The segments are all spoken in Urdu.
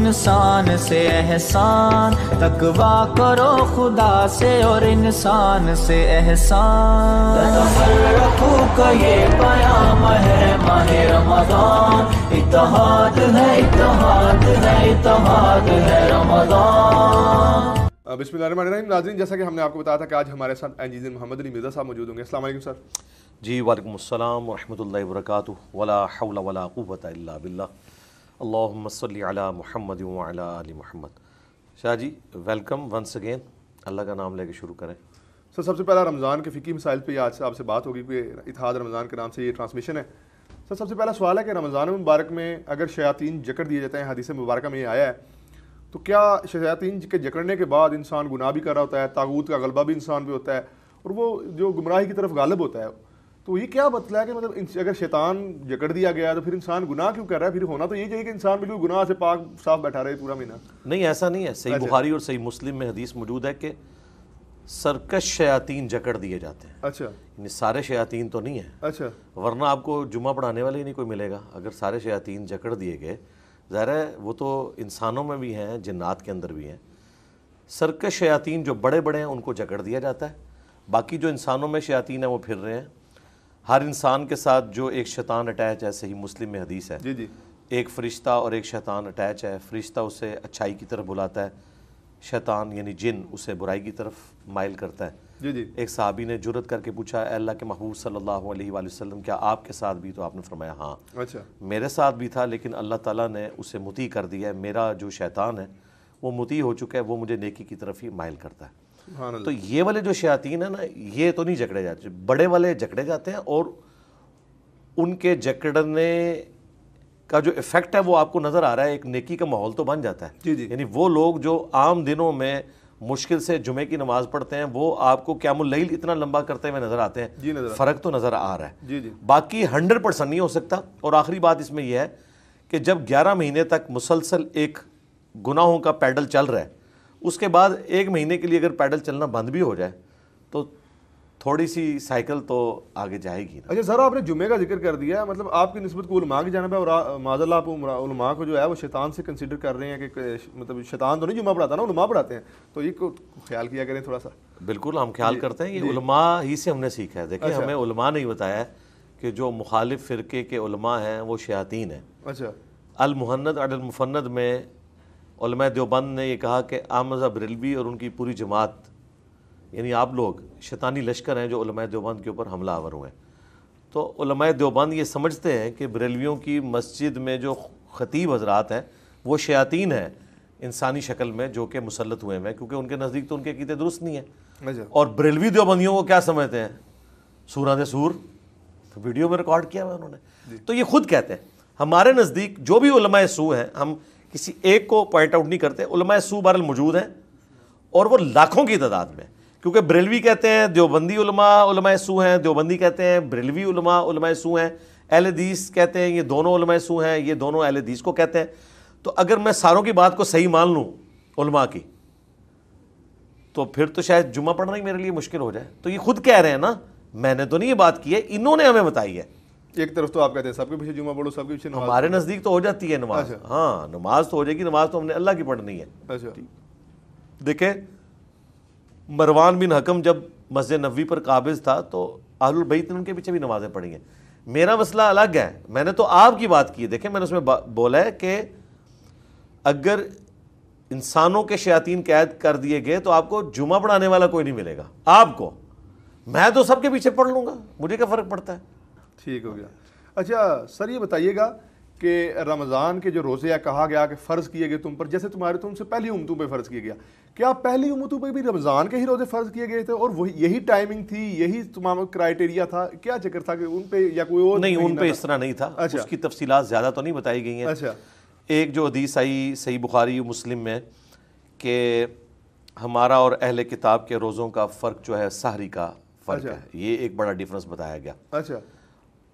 انسان سے احسان، تقویٰ کرو خدا سے اور انسان سے احسان۔ تفرقوں کا یہ پیام ہے ماہ رمضان، اتحاد ہے اتحاد ہے اتحاد ہے رمضان۔ بسم اللہ الرحمن الرحیم۔ ناظرین، جیسا کہ ہم نے آپ کو بتایا تھا کہ آج ہمارے ساتھ انجینئر محمد علی مرزا صاحب موجود ہوں گے۔ السلام علیکم سر۔ جی وعلیکم السلام ورحمۃ اللہ وبرکاتہ۔ ولا حول ولا قوۃ الا باللہ، اللہم صلی علی محمد وعلی آل محمد۔ شاہ جی ویلکم ونس اگین، اللہ کا نام لے کے شروع کریں۔ سر سب سے پہلا رمضان کے فقہی مسائل پہ آج آپ سے بات ہوگی کہ اتحاد رمضان کے نام سے یہ ٹرانسمیشن ہے۔ سر سب سے پہلا سوال ہے کہ رمضان مبارک میں اگر شیاطین جکڑ دیے جاتے ہیں، حدیث مبارکہ میں یہ آیا ہے، تو کیا شیاطین کے جکڑنے کے بعد انسان گناہ بھی کر رہا ہوتا ہے، طاغوت کا غلبہ بھی انسان پہ ہوتا ہے اور وہ جو گمراہی کی طرف غالب ہوتا ہے، تو یہ کیا مطلب ہے کہ مطلب اگر شیطان جکڑ دیا گیا تو پھر انسان گناہ کیوں کر رہا ہے؟ پھر ہونا تو یہ چاہیے کہ انسان بالکل گناہ سے پاک صاف بیٹھا رہے پورا مہینہ۔ نہیں، ایسا نہیں ہے۔ صحیح بخاری اور صحیح مسلم میں حدیث موجود ہے کہ سرکش شیاطین جکڑ دیے جاتے ہیں۔ اچھا، یعنی سارے شیاطین تو نہیں ہیں، اچھا، ورنہ آپ کو جمعہ پڑھانے والے ہی نہیں کوئی ملے گا اگر سارے شیاطین جکڑ دیے گئے۔ ظاہر ہے وہ تو انسانوں میں بھی ہیں، جنات کے اندر بھی ہیں۔ سرکش شیاطین جو بڑے بڑے ہیں ان کو جکڑ دیا جاتا ہے، باقی جو انسانوں میں شیاطین ہیں وہ پھر رہے ہیں۔ ہر انسان کے ساتھ جو ایک شیطان اٹیچ ہے، صحیح مسلم میں حدیث ہے، جی جی، ایک فرشتہ اور ایک شیطان اٹیچ ہے۔ فرشتہ اسے اچھائی کی طرف بلاتا ہے، شیطان یعنی جن اسے برائی کی طرف مائل کرتا ہے۔ جی جی، ایک صحابی نے جرت کر کے پوچھا، اے اللہ کے محبوب صلی اللہ علیہ وآلہ وسلم، کیا آپ کے ساتھ بھی؟ تو آپ نے فرمایا ہاں، اچھا، میرے ساتھ بھی تھا، لیکن اللہ تعالیٰ نے اسے مطیع کر دیا ہے۔ میرا جو شیطان ہے وہ مطیع ہو چکا ہے، وہ مجھے نیکی کی طرف ہی مائل کرتا ہے۔ سبحان اللہ۔ تو یہ والے جو شیاطین ہیں نا، یہ تو نہیں جکڑے جاتے، بڑے والے جکڑے جاتے ہیں، اور ان کے جکڑنے کا جو ایفیکٹ ہے وہ آپ کو نظر آ رہا ہے، ایک نیکی کا ماحول تو بن جاتا ہے۔ جی جی، یعنی وہ لوگ جو عام دنوں میں مشکل سے جمعے کی نماز پڑھتے ہیں، وہ آپ کو قیام اللیل اتنا لمبا کرتے ہوئے نظر آتے ہیں۔ جی، نظر فرق تو نظر آ رہا ہے۔ جی جی، باقی 100% نہیں ہو سکتا۔ اور آخری بات اس میں یہ ہے کہ جب 11 مہینے تک مسلسل ایک گناہوں کا پیڈل چل رہا ہے، اس کے بعد 1 مہینے کے لیے اگر پیڈل چلنا بند بھی ہو جائے تو تھوڑی سی سائیکل تو آگے جائے گی نا۔ اچھا سر، آپ نے جمعے کا ذکر کر دیا ہے، مطلب آپ کی نسبت کو علماء کی جانب ہے اور معاذ اللہ آپ علماء کو جو ہے وہ شیطان سے کنسیڈر کر رہے ہیں کہ مطلب شیطان تو نہیں جمعہ پڑھاتا نا، علماء پڑھاتے ہیں، تو یہ کو خیال کیا کریں تھوڑا سا۔ بالکل ہم خیال کرتے ہیں، یہ علماء ہی سے ہم نے سیکھا ہے۔ دیکھیں ہمیں علماء نہیں بتایا ہے کہ جو مخالف فرقے کے علماء ہیں وہ شیاطین ہیں۔ اچھا، المحند علی المفند میں علماء دیوبند نے یہ کہا کہ احمد بریلوی اور ان کی پوری جماعت، یعنی آپ لوگ شیطانی لشکر ہیں جو علماء دیوبند کے اوپر حملہ آور ہوئے ہیں۔ تو علماء دیوبند یہ سمجھتے ہیں کہ بریلویوں کی مسجد میں جو خطیب حضرات ہیں وہ شیاطین ہیں انسانی شکل میں جو کہ مسلط ہوئے ہیں، کیونکہ ان کے نزدیک تو ان کے عقیدے درست نہیں ہیں۔ اچھا، اور بریلوی دیوبندیوں کو کیا سمجھتے ہیں؟ سورہ سور، ویڈیو میں ریکارڈ کیا ہوا انہوں نے۔ تو یہ خود کہتے ہیں ہمارے نزدیک جو بھی علماء سو ہیں، ہم کسی ایک کو پوائنٹ آؤٹ نہیں کرتے، علماء سو بہرحال موجود ہیں اور وہ لاکھوں کی تعداد میں، کیونکہ بریلوی کہتے ہیں دیوبندی علماء سو ہیں، دیوبندی کہتے ہیں بریلوی علماء سو ہیں، اہل حدیث کہتے ہیں یہ دونوں علماء سو ہیں، یہ دونوں اہل حدیث کو کہتے ہیں۔ تو اگر میں ساروں کی بات کو صحیح مان لوں علماء کی، تو پھر تو شاید جمعہ پڑھنا ہی میرے لیے مشکل ہو جائے۔ تو یہ خود کہہ رہے ہیں نا، میں نے تو نہیں یہ بات کی ہے، انہوں نے ہمیں بتائی ہے۔ ایک طرف تو آپ کہتے ہیں سب کے پیچھے جمعہ پڑھو، سب کے پیچھے نماز۔ ہمارے نزدیک تو ہو جاتی ہے نماز، ہاں نماز تو ہو جائے گی، نماز تو ہم نے اللہ کی پڑھنی ہے۔ اچھا، دیکھیں مروان بن حکم جب مسجد نبوی پر قابض تھا تو اہل البیت نے ان کے پیچھے بھی نمازیں پڑھی ہیں۔ میرا مسئلہ الگ ہے، میں نے تو آپ کی بات کی ہے۔ دیکھیں میں نے اس میں بولا ہے کہ اگر انسانوں کے شیاطین قید کر دیے گئے تو آپ کو جمعہ پڑھانے والا کوئی نہیں ملے گا آپ کو، میں تو سب کے پیچھے پڑھ لوں گا، مجھے کیا فرق پڑتا ہے۔ ٹھیک ہو گیا۔ اچھا سر یہ بتائیے گا کہ رمضان کے جو روزے ہیں کہا گیا کہ فرض کیے گئے تم پر، جیسے تم سے پہلی امتوں پہ فرض کیا گیا، کیا پہلی امتوں پہ بھی رمضان کے ہی روزے فرض کیے گئے تھے اور وہی یہی ٹائمنگ تھی، یہی تمام کرائیٹیریا تھا؟ کیا چکر تھا کہ ان پہ یا کوئی اور؟ نہیں، ان پہ اس طرح نہیں تھا، اس کی تفصیلات زیادہ تو نہیں بتائی گئی ہیں۔ اچھا، ایک جو حدیث آئی صحیح بخاری مسلم میں کہ ہمارا اور اہل کتاب کے روزوں کا فرق جو ہے سحری کا فرق ہے، یہ ایک بڑا ڈیفرنس بتایا گیا۔ اچھا،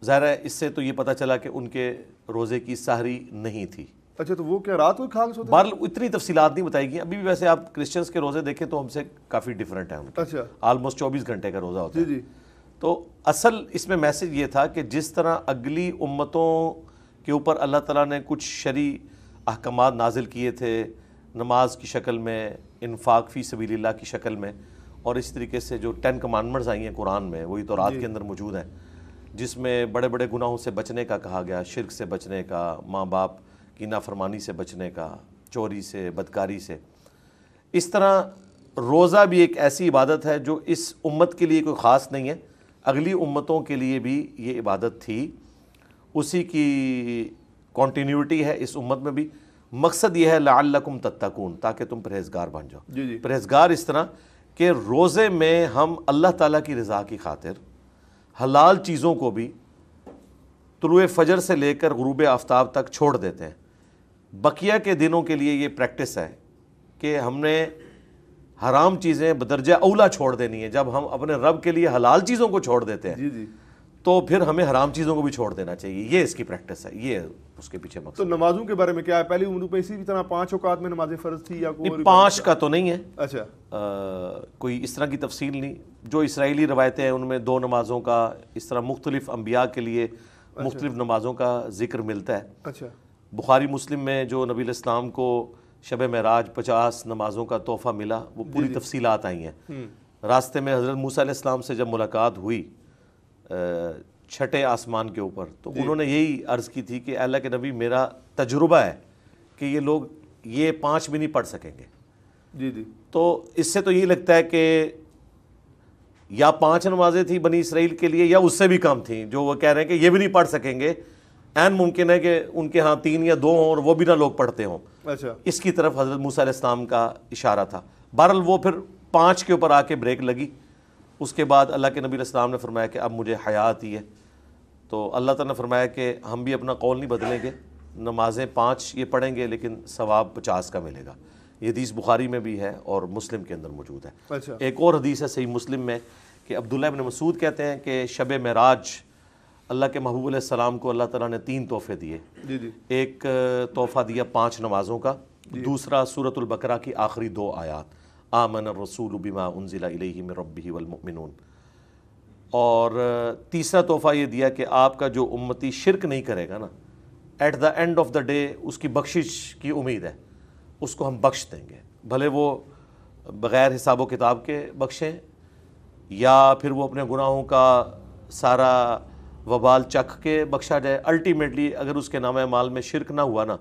ظاہر ہے اس سے تو یہ پتہ چلا کہ ان کے روزے کی سحری نہیں تھی۔ اچھا، تو وہ کیا رات کو کھا کے سوتے؟ بہرحال اتنی تفصیلات نہیں بتائی گئی ابھی بھی۔ ویسے آپ کرسچنس کے روزے دیکھیں تو ہم سے کافی ڈیفرنٹ ہیں ان کے، اچھا، آلموسٹ 24 گھنٹے کا روزہ ہوتا ہے۔ جی جی، تو اصل اس میں میسج یہ تھا کہ جس طرح اگلی امتوں کے اوپر اللہ تعالیٰ نے کچھ شرعی احکامات نازل کیے تھے نماز کی شکل میں، انفاق فی سبیل اللہ کی شکل میں، اور اس طریقے سے جو 10 کمانڈمنٹس آئی ہیں قرآن میں وہی تورات کے اندر موجود ہیں، جس میں بڑے بڑے گناہوں سے بچنے کا کہا گیا، شرک سے بچنے کا، ماں باپ کی نافرمانی سے بچنے کا، چوری سے، بدکاری سے۔ اس طرح روزہ بھی ایک ایسی عبادت ہے جو اس امت کے لیے کوئی خاص نہیں ہے، اگلی امتوں کے لیے بھی یہ عبادت تھی، اسی کی کنٹینیوٹی ہے اس امت میں بھی۔ مقصد یہ ہے لعلکم تتقون، تاکہ تم پرہیزگار بن جاؤ۔ پرہیزگار اس طرح کہ روزے میں ہم اللہ تعالیٰ کی رضا کی خاطر حلال چیزوں کو بھی طلوع فجر سے لے کر غروب آفتاب تک چھوڑ دیتے ہیں۔ بقیہ کے دنوں کے لیے یہ پریکٹس ہے کہ ہم نے حرام چیزیں بدرجہ اولا چھوڑ دینی ہے۔ جب ہم اپنے رب کے لیے حلال چیزوں کو چھوڑ دیتے ہیں تو پھر ہمیں حرام چیزوں کو بھی چھوڑ دینا چاہیے، یہ اس کی پریکٹس ہے، یہ اس کے پیچھے مقصد۔ تو نمازوں کے بارے میں کیا ہے؟ پہلی عمر پہ اسی طرح 5 اوقات میں نمازیں فرض تھی یا کوئی 5 کا تو نہیں ہے، اچھا کوئی اس طرح کی تفصیل نہیں۔ جو اسرائیلی روایتیں ہیں ان میں 2 نمازوں کا، اس طرح مختلف انبیاء کے لیے مختلف نمازوں کا ذکر ملتا ہے۔ اچھا بخاری مسلم میں جو نبی علیہ السلام کو شب معراج 50 نمازوں کا تحفہ ملا، وہ پوری تفصیلات آئی ہیں۔ راستے میں حضرت موسیٰ علیہ السلام سے جب ملاقات ہوئی 6ٹھے آسمان کے اوپر، تو انہوں نے یہی عرض کی تھی کہ اللہ کے نبی میرا تجربہ ہے کہ یہ لوگ یہ 5 بھی نہیں پڑھ سکیں گے۔ تو اس سے تو یہی لگتا ہے کہ یا 5 نمازیں تھیں بنی اسرائیل کے لیے یا اس سے بھی کم تھیں، جو وہ کہہ رہے ہیں کہ یہ بھی نہیں پڑھ سکیں گے۔ عین ممکن ہے کہ ان کے ہاں 3 یا 2 ہوں اور وہ بھی نہ لوگ پڑھتے ہوں۔ اچھا اس کی طرف حضرت موسیٰ علیہ السلام کا اشارہ تھا۔ بہرحال وہ پھر 5 کے اوپر آ کے بریک لگی۔ اس کے بعد اللہ کے نبی علیہ السلام نے فرمایا کہ اب مجھے حیا آتی ہے، تو اللہ تعالیٰ نے فرمایا کہ ہم بھی اپنا قول نہیں بدلیں گے، نمازیں 5 یہ پڑھیں گے لیکن ثواب 50 کا ملے گا۔ یہ حدیث بخاری میں بھی ہے اور مسلم کے اندر موجود ہے۔ اچھا ایک اور حدیث ہے صحیح مسلم میں کہ عبداللہ ابن مسعود کہتے ہیں کہ شب معراج اللہ کے محبوب علیہ السلام کو اللہ تعالیٰ نے 3 تحفے دیے۔ ایک تحفہ دیا 5 نمازوں کا، دوسرا سورۃ البقرہ کی آخری 2 آیات، آمن الرسول بما انزل الیہ من ربہ والمؤمنون، اور تیسرا تحفہ یہ دیا کہ آپ کا جو امتی شرک نہیں کرے گا نا، at the end of the day اس کی بخشش کی امید ہے، اس کو ہم بخش دیں گے، بھلے وہ بغیر حساب و کتاب کے بخشیں یا پھر وہ اپنے گناہوں کا سارا وبال چکھ کے بخشا جائے۔ الٹیمیٹلی اگر اس کے نام اعمال میں شرک نہ ہوا نا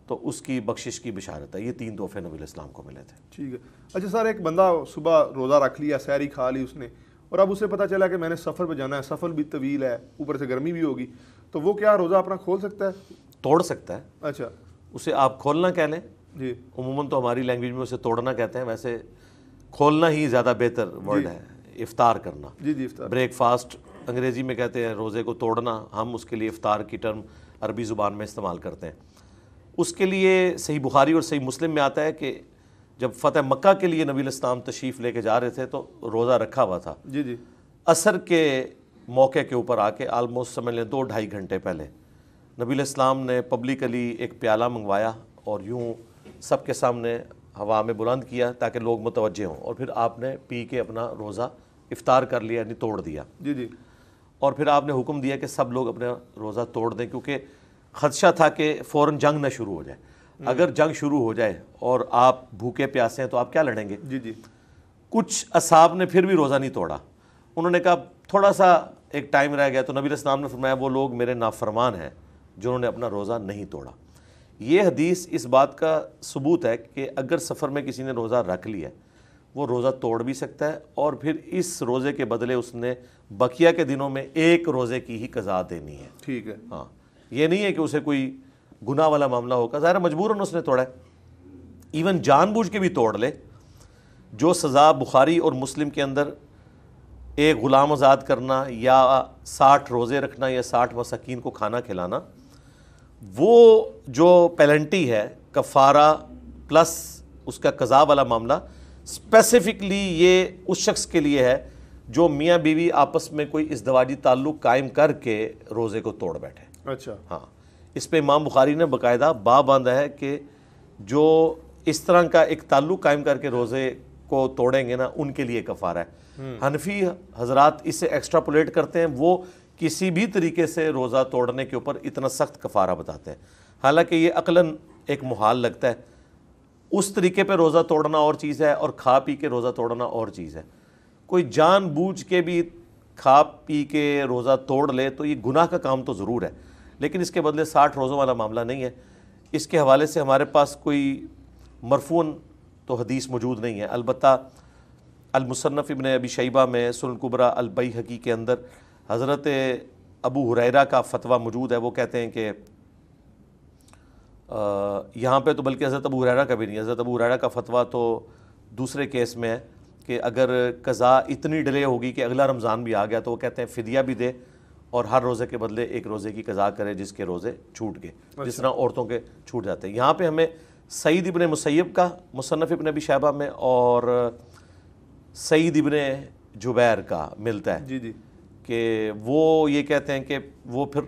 تو اس کی بخشش کی بشارت ہے۔ یہ 3 تحفے نبی علیہ السلام کو ملے تھے۔ ٹھیک ہے۔ اچھا سر، ایک بندہ صبح روزہ رکھ لیا، سحری کھا لی اس نے، اور اب اسے پتہ چلا کہ میں نے سفر پہ جانا ہے، سفر بھی طویل ہے، اوپر سے گرمی بھی ہوگی، تو وہ کیا روزہ اپنا کھول سکتا ہے؟ توڑ سکتا ہے۔ اچھا، اسے آپ کھولنا کہہ لیں، جی عموماً تو ہماری لینگویج میں اسے توڑنا کہتے ہیں، ویسے کھولنا ہی زیادہ بہتر ورڈ ہے، افطار کرنا۔ جی افطار، بریک فاسٹ انگریزی میں کہتے ہیں، روزے کو توڑنا، ہم اس کے لیے افطار کی ٹرم عربی زبان میں استعمال کرتے ہیں۔ اس کے لیے صحیح بخاری اور صحیح مسلم میں آتا ہے کہ جب فتح مکہ کے لیے نبی علیہ السلام تشریف لے کے جا رہے تھے تو روزہ رکھا ہوا تھا۔ جی عصر کے موقع کے اوپر آ کے آلموسٹ سمجھ لیں 2-2.5 گھنٹے پہلے نبی علیہ السلام نے پبلکلی ایک پیالہ منگوایا اور یوں سب کے سامنے ہوا میں بلند کیا تاکہ لوگ متوجہ ہوں، اور پھر آپ نے پی کے اپنا روزہ افطار کر لیا، یعنی توڑ دیا۔ جی اور پھر آپ نے حکم دیا کہ سب لوگ اپنا روزہ توڑ دیں، کیونکہ خدشہ تھا کہ فوراً جنگ نہ شروع ہو جائے۔ اگر جنگ شروع ہو جائے اور آپ بھوکے پیاسے ہیں تو آپ کیا لڑیں گے؟ جی کچھ اصحاب نے پھر بھی روزہ نہیں توڑا، انہوں نے کہا تھوڑا سا ایک ٹائم رہ گیا، تو نبی علیہ السلام نے فرمایا وہ لوگ میرے نافرمان ہیں جنہوں نے اپنا روزہ نہیں توڑا۔ یہ حدیث اس بات کا ثبوت ہے کہ اگر سفر میں کسی نے روزہ رکھ لیا وہ روزہ توڑ بھی سکتا ہے، اور پھر اس روزے کے بدلے اس نے بقیہ کے دنوں میں 1 روزے کی ہی قضا دینی ہے۔ ٹھیک ہے، ہاں، یہ نہیں ہے کہ اسے کوئی گناہ والا معاملہ ہوگا، ظاہر مجبوراً اس نے توڑا ہے۔ ایون جان بوجھ کے بھی توڑ لے، جو سزا بخاری اور مسلم کے اندر ایک غلام آزاد کرنا یا 60 روزے رکھنا یا 60 مساکین کو کھانا کھلانا، وہ جو پینلٹی ہے کفارہ پلس اس کا قضا والا معاملہ، اسپیسیفکلی یہ اس شخص کے لیے ہے جو میاں بیوی آپس میں کوئی ازدواجی تعلق قائم کر کے روزے کو توڑ بیٹھے۔ اچھا، ہاں، اس پہ امام بخاری نے باقاعدہ باب باندھا ہے کہ جو اس طرح کا ایک تعلق قائم کر کے روزے کو توڑیں گے نا، ان کے لیے کفارہ ہے۔ حنفی حضرات اسے ایکسٹراپولیٹ کرتے ہیں، وہ کسی بھی طریقے سے روزہ توڑنے کے اوپر اتنا سخت کفارہ بتاتے ہیں، حالانکہ یہ عقلاً ایک محال لگتا ہے. اس طریقے پہ روزہ توڑنا اور چیز ہے اور کھا پی کے روزہ توڑنا اور چیز ہے. کوئی جان بوجھ کے بھی کھا پی کے روزہ توڑ لے تو یہ گناہ کا کام تو ضرور ہے, لیکن اس کے بدلے 60 روزوں والا معاملہ نہیں ہے. اس کے حوالے سے ہمارے پاس کوئی مرفوعاً تو حدیث موجود نہیں ہے. البتہ المصنف ابن ابی شیبہ میں, سنن کبریٰ البیہقی کے اندر حضرت ابو ہریرہ کا فتویٰ موجود ہے. وہ کہتے ہیں کہ یہاں پہ تو بلکہ حضرت ابو ہریرہ کا بھی نہیں, حضرت ابو ہریرہ کا فتویٰ تو دوسرے کیس میں ہے کہ اگر قضا اتنی ڈیلے ہوگی کہ اگلا رمضان بھی آ گیا تو وہ کہتے ہیں فدیہ بھی دے اور ہر روزے کے بدلے ایک روزے کی قضا کرے جس کے روزے چھوٹ گئے, جس طرح عورتوں کے چھوٹ جاتے ہیں. یہاں پہ ہمیں سعید ابن مسیب کا مصنف ابن ابی شیبہ میں اور سعید ابن جبیر کا ملتا ہے جی جی کہ وہ یہ کہتے ہیں کہ وہ پھر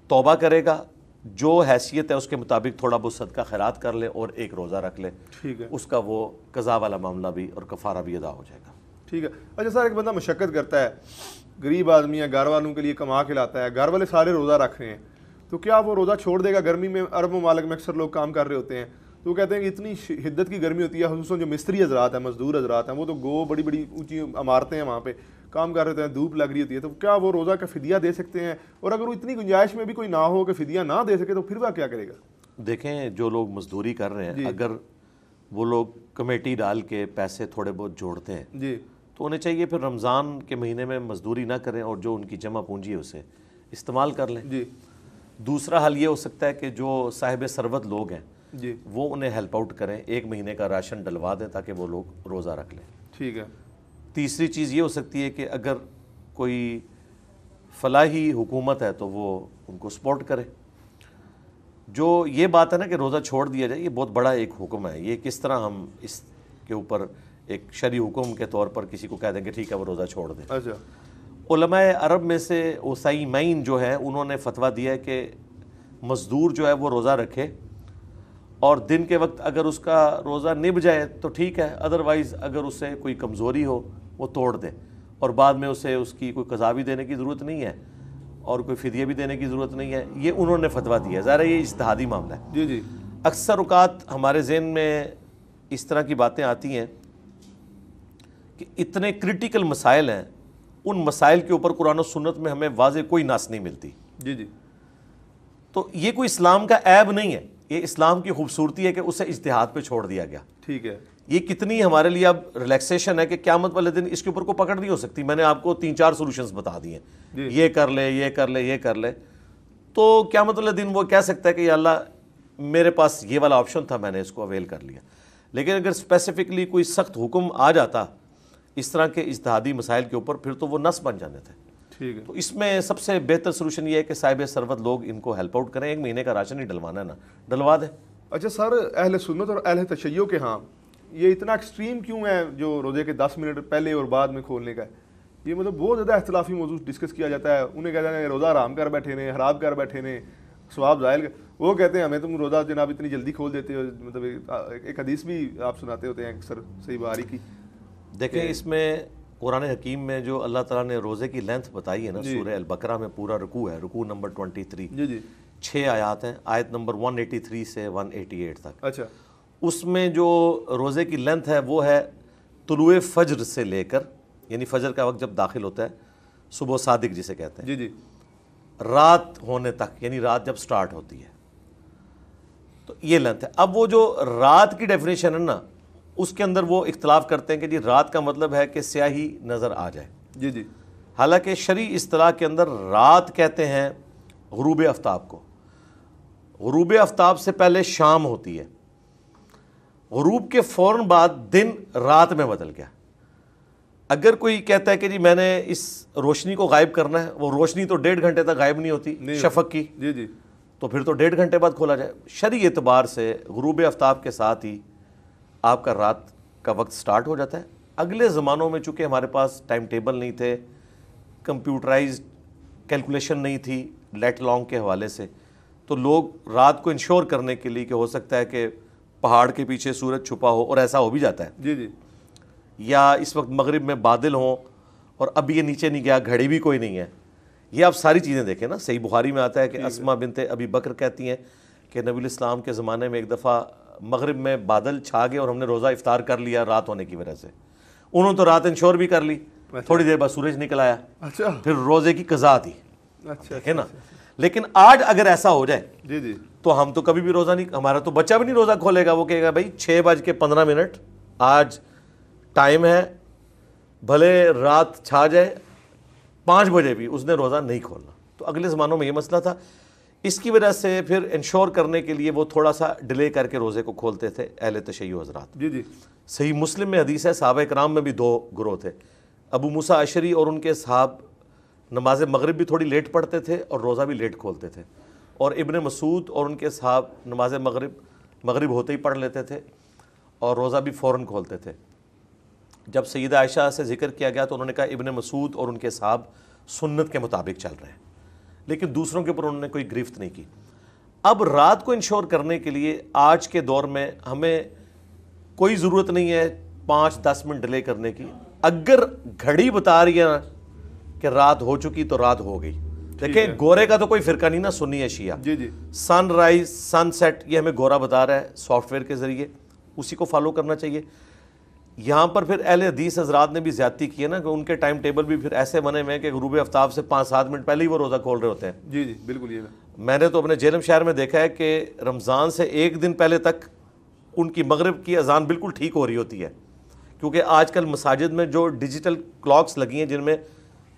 توبہ کرے گا, جو حیثیت ہے اس کے مطابق تھوڑا بہت صدقہ خیرات کر لے اور ایک روزہ رکھ لے, ٹھیک ہے, اس کا وہ قضا والا معاملہ بھی اور کفارہ بھی ادا ہو جائے گا. ٹھیک ہے. اچھا سر, ایک بندہ مشقت کرتا ہے, غریب آدمی ہے, گھر والوں کے لیے کما کے لاتا ہے, گھر والے سارے روزہ رکھ رہے ہیں, تو کیا وہ روزہ چھوڑ دے گا؟ گرمی میں عرب ممالک میں اکثر لوگ کام کر رہے ہوتے ہیں, تو وہ کہتے ہیں کہ اتنی حدت کی گرمی ہوتی ہے, خصوصاً جو مستری حضرات ہیں, مزدور حضرات ہیں, وہ تو بڑی بڑی اونچی عمارتیں ہیں وہاں پہ کام کر رہے ہیں, دھوپ لگ رہی ہوتی ہے, تو کیا وہ روزہ کا فدیہ دے سکتے ہیں؟ اور اگر وہ اتنی گنجائش میں بھی کوئی نہ ہو کہ فدیہ نہ دے سکے تو پھر وہ کیا کرے گا؟ دیکھیں, جو لوگ مزدوری کر رہے ہیں اگر وہ لوگ کمیٹی ڈال کے پیسے تھوڑے بہت جوڑتے ہیں جی تو انہیں چاہیے پھر رمضان کے مہینے میں مزدوری نہ کریں اور جو ان کی جمع پونجی ہے اسے استعمال کر لیں. جی. دوسرا حل یہ ہو سکتا ہے کہ جو صاحب ثروت لوگ ہیں جی وہ انہیں ہیلپ آؤٹ کریں, ایک مہینے کا راشن ڈلوا دیں تاکہ وہ لوگ روزہ رکھ لیں. ٹھیک ہے. تیسری چیز یہ ہو سکتی ہے کہ اگر کوئی فلاحی حکومت ہے تو وہ ان کو سپورٹ کرے. جو یہ بات ہے نا کہ روزہ چھوڑ دیا جائے, یہ بہت بڑا ایک حکم ہے. یہ کس طرح ہم اس کے اوپر ایک شرعی حکم کے طور پر کسی کو کہہ دیں کہ ٹھیک ہے وہ روزہ چھوڑ دیں. اچھا. علماء عرب میں سے اوسائمین جو ہے انہوں نے فتویٰ دیا ہے کہ مزدور جو ہے وہ روزہ رکھے اور دن کے وقت اگر اس کا روزہ نبھ جائے تو ٹھیک ہے, ادروائز اگر اس سے کوئی کمزوری ہو وہ توڑ دے اور بعد میں اسے اس کی کوئی قضا بھی دینے کی ضرورت نہیں ہے اور کوئی فدیہ بھی دینے کی ضرورت نہیں ہے. یہ انہوں نے فتویٰ دیا ہے. ظاہر ہے یہ اجتہادی معاملہ ہے. جی جی. اکثر اوقات ہمارے ذہن میں اس طرح کی باتیں آتی ہیں کہ اتنے کرٹیکل مسائل ہیں, ان مسائل کے اوپر قرآن و سنت میں ہمیں واضح کوئی نص نہیں ملتی. جی جی. تو یہ کوئی اسلام کا عیب نہیں ہے, یہ اسلام کی خوبصورتی ہے کہ اسے اجتہاد پہ چھوڑ دیا گیا. ٹھیک ہے. یہ کتنی ہمارے لیے اب ریلیکسیشن ہے کہ قیامت والے دن اس کے اوپر کوئی پکڑ نہیں ہو سکتی. میں نے آپ کو 3-4 سولوشنز بتا دی ہیں, یہ کر لے, یہ کر لے, یہ کر لے, تو قیامت والے دن وہ کہہ سکتا ہے کہ یا اللہ میرے پاس یہ والا آپشن تھا, میں نے اس کو اویل کر لیا. لیکن اگر اسپیسیفکلی کوئی سخت حکم آ جاتا اس طرح کے اجتہادی مسائل کے اوپر, پھر تو وہ نص بن جانے تھے. ٹھیک ہے. تو اس میں سب سے بہتر سولوشن یہ ہے کہ صاحب ثروت لوگ ان کو ہیلپ آؤٹ کریں. ایک مہینے کا راشن ہی ڈلوانا ہے نا, ڈلوا دیں. اچھا سر, اہل سنت اور اہل تشیع کے ہاں یہ اتنا ایکسٹریم کیوں ہے جو روزے کے 10 منٹ پہلے اور بعد میں کھولنے کا ہے؟ یہ مطلب بہت زیادہ اختلافی موضوع ڈسکس کیا جاتا ہے. انہیں کہتے ہیں روزہ حرام کر بیٹھے نے, حرام کر بیٹھے نے, ثواب ظاہر. وہ کہتے ہیں ہمیں تم روزہ جناب اتنی جلدی کھول دیتے ہو. مطلب ایک حدیث بھی آپ سناتے ہوتے ہیں اکثر صحیح بخاری کی. دیکھیں اس میں قرآن حکیم میں جو اللہ تعالیٰ نے روزے کی لینتھ بتائی ہے نا, سورہ البقرہ میں پورا رکوع ہے, رکوع نمبر 23. جی جی. 6 آیات ہیں, آیت نمبر 183 سے 188 تک. اچھا. اس میں جو روزے کی لینتھ ہے وہ ہے طلوع فجر سے لے کر, یعنی فجر کا وقت جب داخل ہوتا ہے, صبح صادق جسے کہتے ہیں, جی جی, رات ہونے تک, یعنی رات جب سٹارٹ ہوتی ہے, تو یہ لینتھ ہے. اب وہ جو رات کی ڈیفینیشن ہے نا, اس کے اندر وہ اختلاف کرتے ہیں کہ جی رات کا مطلب ہے کہ سیاہی نظر آ جائے. جی جی. حالانکہ شرعی اصطلاح کے اندر رات کہتے ہیں غروب آفتاب کو. غروب آفتاب سے پہلے شام ہوتی ہے, غروب کے فوراً بعد دن رات میں بدل گیا. اگر کوئی کہتا ہے کہ جی میں نے اس روشنی کو غائب کرنا ہے, وہ روشنی تو 1.5 گھنٹے تک غائب نہیں ہوتی شفق کی, جی جی, تو پھر تو 1.5 گھنٹے بعد کھولا جائے. شرعی اعتبار سے غروب آفتاب کے ساتھ ہی آپ کا رات کا وقت سٹارٹ ہو جاتا ہے. اگلے زمانوں میں چونکہ ہمارے پاس ٹائم ٹیبل نہیں تھے, کمپیوٹرائزڈ کیلکولیشن نہیں تھی لیٹ لانگ کے حوالے سے, تو لوگ رات کو انشور کرنے کے لیے کہ ہو سکتا ہے کہ پہاڑ کے پیچھے سورج چھپا ہو, اور ایسا ہو بھی جاتا ہے. جی جی. یا اس وقت مغرب میں بادل ہوں اور اب یہ نیچے نہیں گیا, گھڑی بھی کوئی نہیں ہے. یہ آپ ساری چیزیں دیکھیں نا, صحیح بخاری میں آتا ہے کہ اسما بنت ابی بکر کہتی ہیں کہ نبی الاسلام کے زمانے میں ایک دفعہ مغرب میں بادل چھا گئے اور ہم نے روزہ افطار کر لیا رات ہونے کی وجہ سے. انہوں نے تو رات انشور بھی کر لی, تھوڑی دیر بعد سورج نکل آیا, اچھا پھر روزے کی قضا تھی. اچھا ہے نا. لیکن آج اگر ایسا ہو جائے جی جی تو ہم تو کبھی بھی روزہ نہیں, ہمارا تو بچہ بھی نہیں روزہ کھولے گا. وہ کہے گا بھائی 6:15 آج ٹائم ہے, بھلے رات چھا جائے 5 بجے بھی اس نے روزہ نہیں کھولنا. تو اگلے زمانوں میں یہ مسئلہ تھا. اس کی وجہ سے پھر انشور کرنے کے لیے وہ تھوڑا سا ڈیلے کر کے روزے کو کھولتے تھے اہل تشیع حضرات. جی جی صحیح مسلم میں حدیث ہے صحابہ کرام میں بھی 2 گروہ تھے. ابو موسیٰ اشعری اور ان کے صحاب نماز مغرب بھی تھوڑی لیٹ پڑھتے تھے اور روزہ بھی لیٹ کھولتے تھے, اور ابن مسعود اور ان کے صحاب نماز مغرب ہوتے ہی پڑھ لیتے تھے اور روزہ بھی فوراً کھولتے تھے. جب سیدہ عائشہ سے ذکر کیا گیا تو انہوں نے کہا ابن مسعود اور ان کے صحاب سنت کے مطابق چل رہے ہیں, لیکن دوسروں کے اوپر انہوں نے کوئی گرفت نہیں کی. اب رات کو انشور کرنے کے لیے آج کے دور میں ہمیں کوئی ضرورت نہیں ہے 5-10 منٹ ڈیلے کرنے کی. اگر گھڑی بتا رہی ہے کہ رات ہو چکی تو رات ہو گئی. دیکھیں گورے کا تو کوئی فرقہ نہیں نا, سنی ہے شیعہ. جی جی سن رائز سن سیٹ یہ ہمیں گورا بتا رہا ہے سافٹ ویئر کے ذریعے, اسی کو فالو کرنا چاہیے. یہاں پر پھر اہل حدیث حضرات نے بھی زیادتی کی ہے نا, کہ ان کے ٹائم ٹیبل بھی پھر ایسے بنے ہوئے ہیں کہ غروب آفتاب سے 5-7 منٹ پہلے ہی وہ روزہ کھول رہے ہوتے ہیں. جی جی بالکل. یہ میں نے تو اپنے جیلم شہر میں دیکھا ہے کہ رمضان سے 1 دن پہلے تک ان کی مغرب کی اذان بالکل ٹھیک ہو رہی ہوتی ہے, کیونکہ آج کل مساجد میں جو ڈیجیٹل کلاکس لگی ہیں جن میں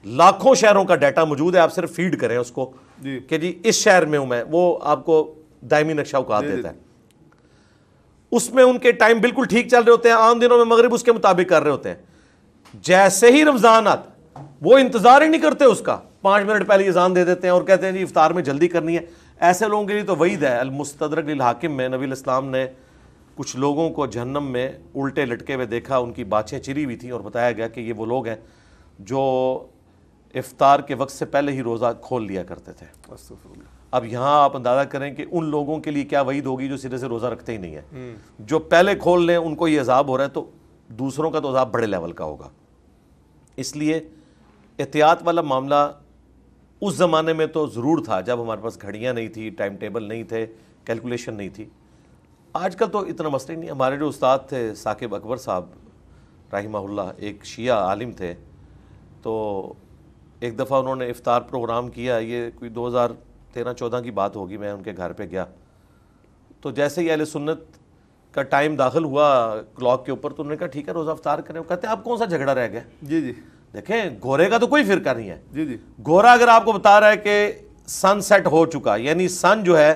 لاکھوں شہروں کا ڈیٹا موجود ہے, آپ صرف فیڈ کریں اس کو جی کہ جی اس شہر میں ہوں میں, وہ آپ کو دائمی نقشہ اوقات دیتا ہے. اس میں ان کے ٹائم بالکل ٹھیک چل رہے ہوتے ہیں, عام دنوں میں مغرب اس کے مطابق کر رہے ہوتے ہیں. جیسے ہی رمضان آتا وہ انتظار ہی نہیں کرتے اس کا, 5 منٹ پہلے اذان دے دیتے ہیں اور کہتے ہیں جی افطار میں جلدی کرنی ہے. ایسے لوگوں کے لیے تو وعید ہے. المستدرک للحاکم میں نبی الاسلام نے کچھ لوگوں کو جہنم میں الٹے لٹکے ہوئے دیکھا, ان کی باچھیں چری ہوئی تھیں, اور بتایا گیا کہ یہ وہ لوگ ہیں جو افطار کے وقت سے پہلے ہی روزہ کھول لیا کرتے تھے. اب یہاں آپ اندازہ کریں کہ ان لوگوں کے لیے کیا وعید ہوگی جو سرے سے روزہ رکھتے ہی نہیں ہیں. جو پہلے کھول لیں ان کو یہ عذاب ہو رہا ہے, تو دوسروں کا تو عذاب بڑے لیول کا ہوگا. اس لیے احتیاط والا معاملہ اس زمانے میں تو ضرور تھا جب ہمارے پاس گھڑیاں نہیں تھی, ٹائم ٹیبل نہیں تھے, کیلکولیشن نہیں تھی. آج کل تو اتنا مسئلہ نہیں. ہمارے جو استاد تھے ثاقب اکبر صاحب رحمہ اللہ, ایک شیعہ عالم تھے, تو ایک دفعہ انہوں نے افطار پروگرام کیا, یہ کوئی 2013-14 کی بات ہوگی. میں ان کے گھر پہ گیا تو جیسے ہی اہل سنت کا ٹائم داخل ہوا کلاک کے اوپر تو انہوں نے کہا ٹھیک ہے روزہ افطار کریں. وہ کہتے ہیں آپ کون سا جھگڑا رہ گیا. جی جی دیکھیں گورے کا تو کوئی فرقہ نہیں ہے. جی جی گورا اگر آپ کو بتا رہا ہے کہ سن سیٹ ہو چکا, یعنی سن جو ہے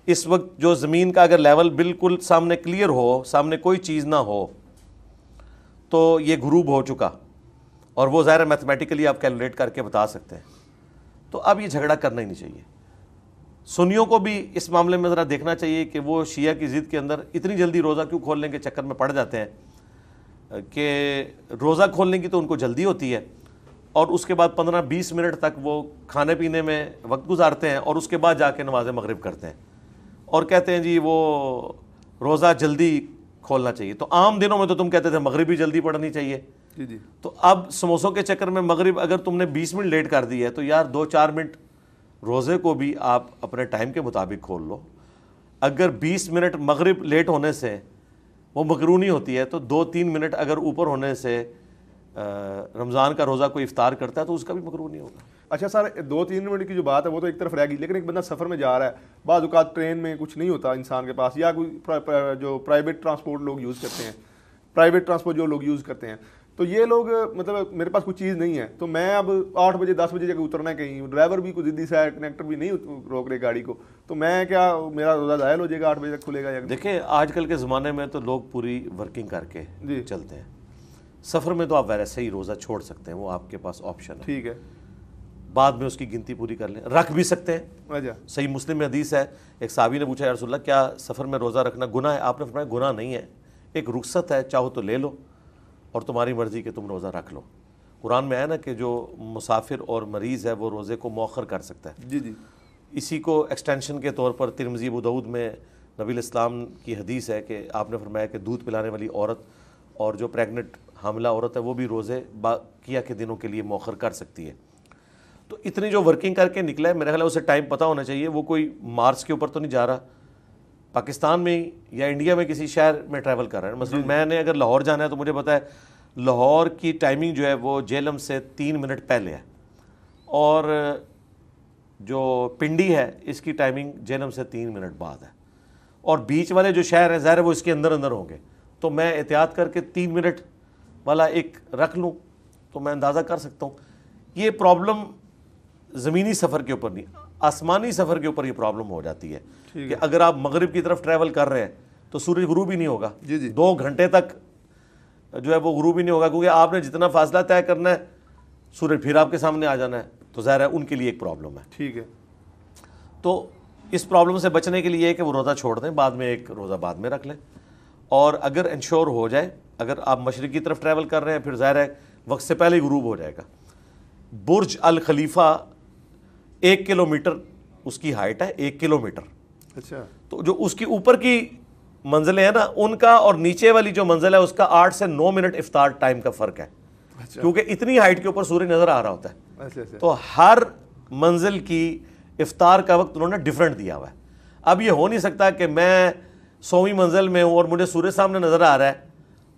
اس وقت جو زمین کا اگر لیول بالکل سامنے کلیئر ہو, سامنے کوئی چیز نہ ہو, تو یہ غروب ہو چکا, اور وہ ظاہر میتھمیٹیکلی آپ کیلکولیٹ کر کے بتا سکتے ہیں. تو اب یہ جھگڑا کرنا ہی نہیں چاہیے. سنیوں کو بھی اس معاملے میں ذرا دیکھنا چاہیے کہ وہ شیعہ کی ضد کے اندر اتنی جلدی روزہ کیوں کھولنے کے چکر میں پڑ جاتے ہیں کہ روزہ کھولنے کی تو ان کو جلدی ہوتی ہے, اور اس کے بعد 15-20 منٹ تک وہ کھانے پینے میں وقت گزارتے ہیں, اور اس کے بعد جا کے نماز مغرب کرتے ہیں اور کہتے ہیں جی وہ روزہ جلدی کھولنا چاہیے. تو عام دنوں میں تو تم کہتے تھے مغرب بھی جلدی پڑھنی چاہیے. جی جی تو اب سموسوں کے چکر میں مغرب اگر تم نے 20 منٹ لیٹ کر دی ہے تو یار 2-4 منٹ روزے کو بھی آپ اپنے ٹائم کے مطابق کھول لو. اگر 20 منٹ مغرب لیٹ ہونے سے وہ مقرونی ہوتی ہے, تو 2-3 منٹ اگر اوپر ہونے سے رمضان کا روزہ کوئی افطار کرتا ہے تو اس کا بھی مقرونی ہوگا. اچھا سر 2-3 منٹ کی جو بات ہے وہ تو ایک طرف رہ گئی, لیکن ایک بندہ سفر میں جا رہا ہے, بعض اوقات ٹرین میں کچھ نہیں ہوتا انسان کے پاس, یا کوئی جو پرائیویٹ ٹرانسپورٹ لوگ یوز کرتے ہیں, پرائیویٹ ٹرانسپورٹ جو لوگ یوز کرتے ہیں, تو یہ لوگ مطلب میرے پاس کوئی چیز نہیں ہے, تو میں اب 8 بجے 10 بجے جگہ اترنا ہے کہیں, ڈرائیور بھی کوئی ضدی سا ہے, کنیکٹر بھی نہیں روک رہے گاڑی کو, تو میں کیا میرا روزہ ظاہر ہو جائے گا 8 بجے تک کھلے گا؟ دیکھیں آج کل کے زمانے میں تو لوگ پوری ورکنگ کر کے چلتے ہیں. سفر میں تو آپ ویسے ہی روزہ چھوڑ سکتے ہیں, وہ آپ کے پاس آپشن ہے. ٹھیک ہے, بعد میں اس کی گنتی پوری کر لیں, رکھ بھی سکتے ہیں. صحیح مسلم میں حدیث ہے, ایک صحابی نے پوچھا یا رسول اللہ کیا سفر میں روزہ رکھنا گناہ ہے؟ آپ نے فرمایا گناہ نہیں ہے, ایک رخصت ہے, چاہو تو لے لو اور تمہاری مرضی کہ تم روزہ رکھ لو. قرآن میں ہے نا کہ جو مسافر اور مریض ہے وہ روزے کو مؤخر کر سکتا ہے. جی جی اسی کو ایکسٹینشن کے طور پر ترمذی ابو داؤد میں نبی الاسلام کی حدیث ہے کہ آپ نے فرمایا کہ دودھ پلانے والی عورت اور جو پریگننٹ حاملہ عورت ہے وہ بھی روزے باقیہ کے دنوں کے لیے مؤخر کر سکتی ہے. تو اتنی جو ورکنگ کر کے نکلا ہے میرا خیال ہے اسے ٹائم پتہ ہونا چاہیے، وہ کوئی مارس کے اوپر تو نہیں جا رہا، پاکستان میں یا انڈیا میں کسی شہر میں ٹریول کر رہا ہے. مثلا میں نے اگر لاہور جانا ہے تو مجھے پتا ہے لاہور کی ٹائمنگ جو ہے وہ جہلم سے 3 منٹ پہلے ہے، اور جو پنڈی ہے اس کی ٹائمنگ جہلم سے 3 منٹ بعد ہے، اور بیچ والے جو شہر ہیں ظاہر ہے وہ اس کے اندر اندر ہوں گے. تو میں احتیاط کر کے 3 منٹ والا ایک رکھ لوں تو میں اندازہ کر سکتا ہوں. یہ پرابلم زمینی سفر کے اوپر نہیں، آسمانی سفر کے اوپر یہ پرابلم ہو جاتی ہے کہ اگر آپ مغرب کی طرف ٹریول کر رہے ہیں تو سورج غروب ہی نہیں ہوگا. 2 گھنٹے تک جو ہے وہ غروب ہی نہیں ہوگا، کیونکہ آپ نے جتنا فاصلہ طے کرنا ہے سورج پھر آپ کے سامنے آ جانا ہے. تو ظاہر ہے ان کے لیے ایک پرابلم ہے. ٹھیک ہے. تو اس پرابلم سے بچنے کے لیے ہے کہ وہ روزہ چھوڑ دیں، بعد میں ایک روزہ بعد میں رکھ لیں. اور اگر انشور ہو جائے، اگر آپ مشرق کی طرف ٹریول کر رہے ہیں پھر ظاہر ہے وقت سے پہلے ہی غروب ہو جائے گا. برج الخلیفہ 1 کلومیٹر اس کی ہائٹ ہے، 1 کلومیٹر. اچھا. تو جو اس کی اوپر کی منزلیں ہیں نا ان کا اور نیچے والی جو منزل ہے اس کا 8 سے 9 منٹ افطار ٹائم کا فرق ہے. کیونکہ اتنی ہائٹ کے اوپر سورج نظر آ رہا ہوتا ہے. تو ہر منزل کی افطار کا وقت انہوں نے ڈیفرنٹ دیا ہوا ہے. اب یہ ہو نہیں سکتا کہ میں 100ویں منزل میں ہوں اور مجھے سورج سامنے نظر آ رہا ہے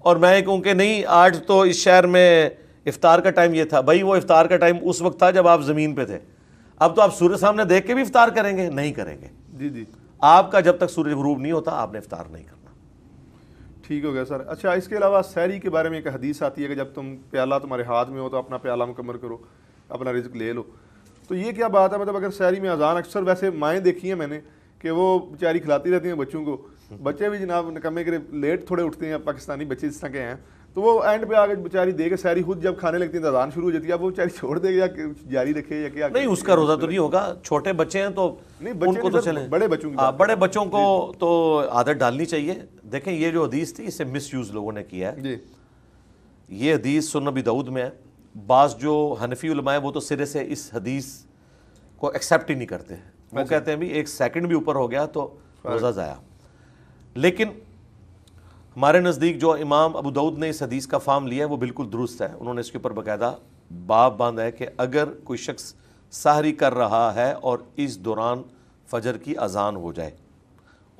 اور میں کہوں کہ نہیں آج تو اس شہر میں افطار کا ٹائم یہ تھا. بھائی وہ افطار کا ٹائم اس وقت تھا جب آپ زمین پہ تھے، اب تو آپ سورج سامنے دیکھ کے بھی افطار کریں گے؟ نہیں کریں گے. جی. آپ کا جب تک سورج غروب نہیں ہوتا آپ نے افطار نہیں کرنا. ٹھیک ہو گیا سر. اچھا اس کے علاوہ سحری کے بارے میں ایک حدیث آتی ہے کہ جب تم پیالہ تمہارے ہاتھ میں ہو تو اپنا پیالہ مکمل کرو، اپنا رزق لے لو. تو یہ کیا بات ہے؟ مطلب اگر سحری میں اذان، اکثر ویسے مائیں دیکھی ہیں میں نے کہ وہ بیچاری کھلاتی رہتی ہیں بچوں کو، بچے بھی جناب نکمے کے لیٹ تھوڑے اٹھتے ہیں، پاکستانی بچے جس طرح کے ہیں، تو وہ اینڈ پہ آگے بیچاری دے کے سحری خود جب کھانے لگتی ہیں تو اذان شروع ہو جاتی ہے. اب وہ بیچاری چھوڑ دے یا جاری رکھے یا کیا؟ نہیں اس کا روزہ تو نہیں ہوگا. چھوٹے بچے ہیں تو ان کو تو چلیں، بڑے بچوں کو تو عادت ڈالنی چاہیے. دیکھیں یہ جو حدیث تھی اسے مس یوز لوگوں نے کیا ہے. یہ حدیث سنن ابی داؤد میں ہے. بعض جو حنفی علماء ہیں وہ تو سرے سے اس حدیث کو ایکسیپٹ ہی نہیں کرتے. وہ کہتے ہیں بھی 1 سیکنڈ بھی اوپر ہو گیا تو روزہ ضائع. لیکن ہمارے نزدیک جو امام ابو داؤد نے اس حدیث کا فہم لیا ہے وہ بالکل درست ہے. انہوں نے اس کے اوپر باقاعدہ باب باندھا ہے کہ اگر کوئی شخص سحری کر رہا ہے اور اس دوران فجر کی اذان ہو جائے،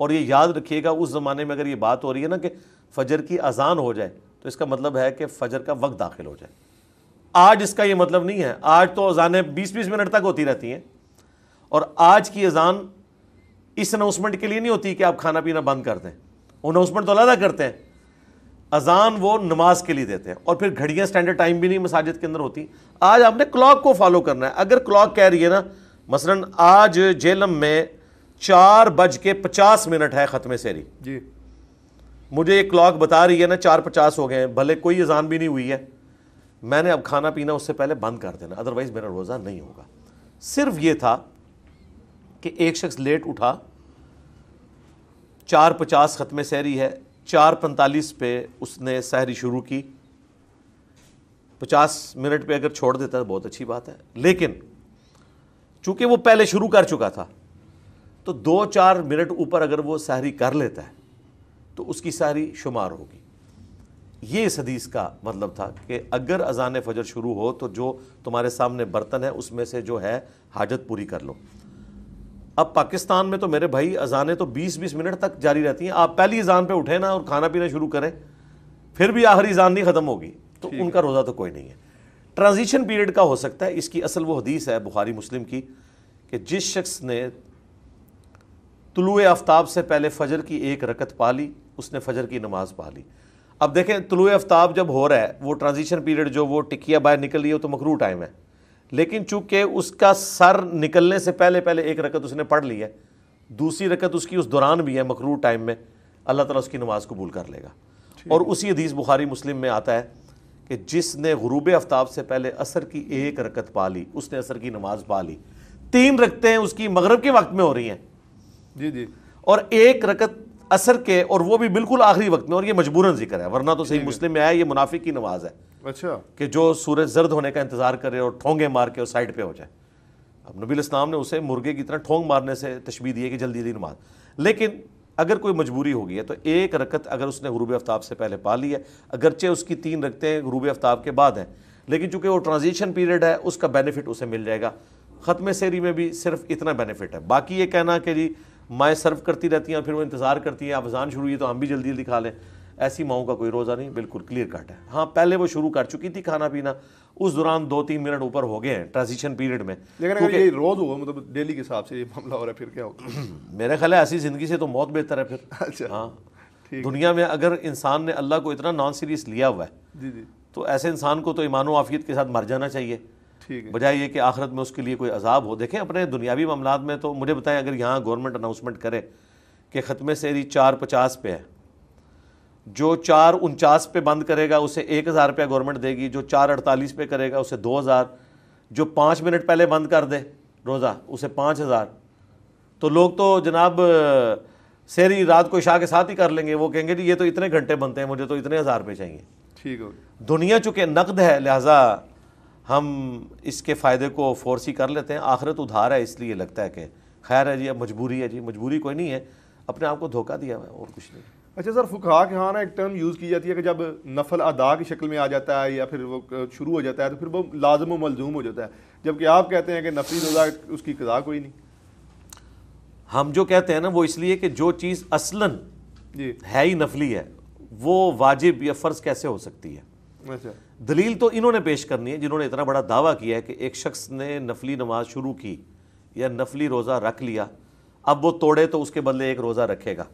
اور یہ یاد رکھیے گا اس زمانے میں اگر یہ بات ہو رہی ہے نا کہ فجر کی اذان ہو جائے تو اس کا مطلب ہے کہ فجر کا وقت داخل ہو جائے. آج اس کا یہ مطلب نہیں ہے. آج تو اذانیں 20-20 منٹ تک ہوتی رہتی ہیں، اور آج کی اذان اس اناؤنسمنٹ کے لیے نہیں ہوتی کہ آپ کھانا پینا بند کر دیں. اناؤنسمنٹ تو علیحدہ کرتے ہیں، اذان وہ نماز کے لیے دیتے ہیں. اور پھر گھڑیاں سٹینڈرڈ ٹائم بھی نہیں مساجد کے اندر ہوتی. آج آپ نے کلاک کو فالو کرنا ہے. اگر کلاک کہہ رہی ہے نا مثلا آج جہلم میں 4:50 ہے ختم سحری، جی مجھے یہ کلاک بتا رہی ہے نا 4:50 ہو گئے ہیں، بھلے کوئی اذان بھی نہیں ہوئی ہے، میں نے اب کھانا پینا اس سے پہلے بند کر دینا، ادروائز میرا روزہ نہیں ہوگا. صرف یہ تھا کہ ایک شخص لیٹ اٹھا، 4:50 ختم سحری ہے، 4:45 پہ اس نے سحری شروع کی. 50 منٹ پہ اگر چھوڑ دیتا ہے بہت اچھی بات ہے، لیکن چونکہ وہ پہلے شروع کر چکا تھا تو 2-4 منٹ اوپر اگر وہ سحری کر لیتا ہے تو اس کی سحری شمار ہوگی. یہ اس حدیث کا مطلب تھا کہ اگر اذان فجر شروع ہو تو جو تمہارے سامنے برتن ہے اس میں سے جو ہے حاجت پوری کر لو. اب پاکستان میں تو میرے بھائی اذانیں تو 20-20 منٹ تک جاری رہتی ہیں. آپ پہلی اذان پہ اٹھیں نا اور کھانا پینا شروع کریں پھر بھی آخری اذان نہیں ختم ہوگی تو ان کا روزہ تو کوئی نہیں ہے. ٹرانزیشن پیریڈ کا ہو سکتا ہے. اس کی اصل وہ حدیث ہے بخاری مسلم کی کہ جس شخص نے طلوع آفتاب سے پہلے فجر کی 1 رکعت پا لی اس نے فجر کی نماز پا لی. اب دیکھیں طلوع آفتاب جب ہو رہا ہے وہ ٹرانزیشن پیریڈ جو وہ ٹکیا باہر نکل رہی ہے وہ تو مکروہ ٹائم ہے، لیکن چونکہ اس کا سر نکلنے سے پہلے 1 رکعت اس نے پڑھ لی ہے، دوسری رکعت اس کی اس دوران بھی ہے مکروہ ٹائم میں، اللہ تعالیٰ اس کی نماز قبول کر لے گا. اور اسی حدیث بخاری مسلم میں آتا ہے کہ جس نے غروب آفتاب سے پہلے عصر کی 1 رکعت پا لی اس نے عصر کی نماز پا لی. 3 رکعتیں اس کی مغرب کے وقت میں ہو رہی ہیں جی اور 1 رکعت عصر کے، اور وہ بھی بالکل آخری وقت میں، اور یہ مجبوراً ذکر ہے ورنہ تو صحیح مسلم میں آیا یہ منافق کی نماز ہے. اچھا کہ جو سورج زرد ہونے کا انتظار کرے اور ٹھونگے مار کے اور سائڈ پہ ہو جائے. اب نبی الاسلام نے اسے مرغے کی طرح ٹھونگ مارنے سے تشبیہ دی ہے کہ جلدی جلدی نماز. لیکن اگر کوئی مجبوری ہو گئی ہے تو 1 رکعت اگر اس نے غروب آفتاب سے پہلے پا لی ہے، اگرچہ اس کی 3 رکعتیں غروب آفتاب کے بعد ہیں لیکن چونکہ وہ ٹرانزیشن پیریڈ ہے اس کا بینیفٹ اسے مل جائے گا. ختم سحری میں بھی صرف اتنا بینیفٹ ہے. باقی یہ کہنا کہ جی مائیں سرو کرتی رہتی ہیں اور پھر وہ انتظار کرتی ہیں اب اذان شروع ہوئی تو ہم بھی جلدی جلدی کھا لیں, ایسی ماؤں کا کوئی روزہ نہیں, بالکل کلیئر کٹ ہے. ہاں پہلے وہ شروع کر چکی تھی کھانا پینا, اس دوران 2-3 منٹ اوپر ہو گئے ہیں ٹرانزیشن پیریڈ میں. لیکن اگر یہ روز ہوا مطلب ڈیلی کے حساب سے یہ معاملہ ہو رہا ہے پھر کیا ہوگا؟ میرے خیال ہے ایسی زندگی سے تو موت بہتر ہے پھر. اچھا ہاں دنیا میں اگر انسان نے اللہ کو اتنا نان سیریس لیا ہوا ہے جی جی تو ایسے انسان کو تو ایمان و عافیت کے ساتھ مر جانا چاہیے, ٹھیک ہے. بجائے یہ کہ آخرت میں اس کے لیے کوئی عذاب ہو. دیکھیں اپنے دنیاوی معاملات میں تو مجھے بتائیں, اگر یہاں گورنمنٹ اناؤنسمنٹ کرے کہ ختم سحری 4:50 پہ ہے, جو 4:49 پہ بند کرے گا اسے 1,000 روپیہ گورنمنٹ دے گی, جو 4:48 پہ کرے گا اسے 2,000, جو 5 منٹ پہلے بند کر دے روزہ اسے 5,000. تو لوگ تو جناب سحری رات کو عشاء کے ساتھ ہی کر لیں گے, وہ کہیں گے جی یہ تو اتنے گھنٹے بنتے ہیں, مجھے تو اتنے 1,000 روپے چاہیے. ٹھیک ہے. دنیا چونکہ نقد ہے لہٰذا ہم اس کے فائدے کو فورسی کر لیتے ہیں. آخرت ادھار ہے اس لیے لگتا ہے کہ خیر ہے جی اب مجبوری ہے. جی مجبوری کوئی نہیں ہے, اپنے آپ کو دھوکہ دیا ہوا ہے اور کچھ نہیں. اچھا سر, فقہا کے ہاں نا ایک ٹرم یوز کی جاتی ہے کہ جب نفل ادا کی شکل میں آ جاتا ہے یا پھر وہ شروع ہو جاتا ہے تو پھر وہ لازم و ملزوم ہو جاتا ہے, جبکہ آپ کہتے ہیں کہ نفلی روزہ اس کی قضا کوئی نہیں. ہم جو کہتے ہیں نا وہ اس لیے کہ جو چیز اصلاً جی ہے ہی نفلی ہے وہ واجب یا فرض کیسے ہو سکتی ہے. اچھا دلیل تو انہوں نے پیش کرنی ہے جنہوں نے اتنا بڑا دعویٰ کیا ہے کہ ایک شخص نے نفلی نماز شروع کی یا نفلی روزہ رکھ لیا, اب وہ توڑے تو اس کے بدلے ایک روزہ رکھے گا.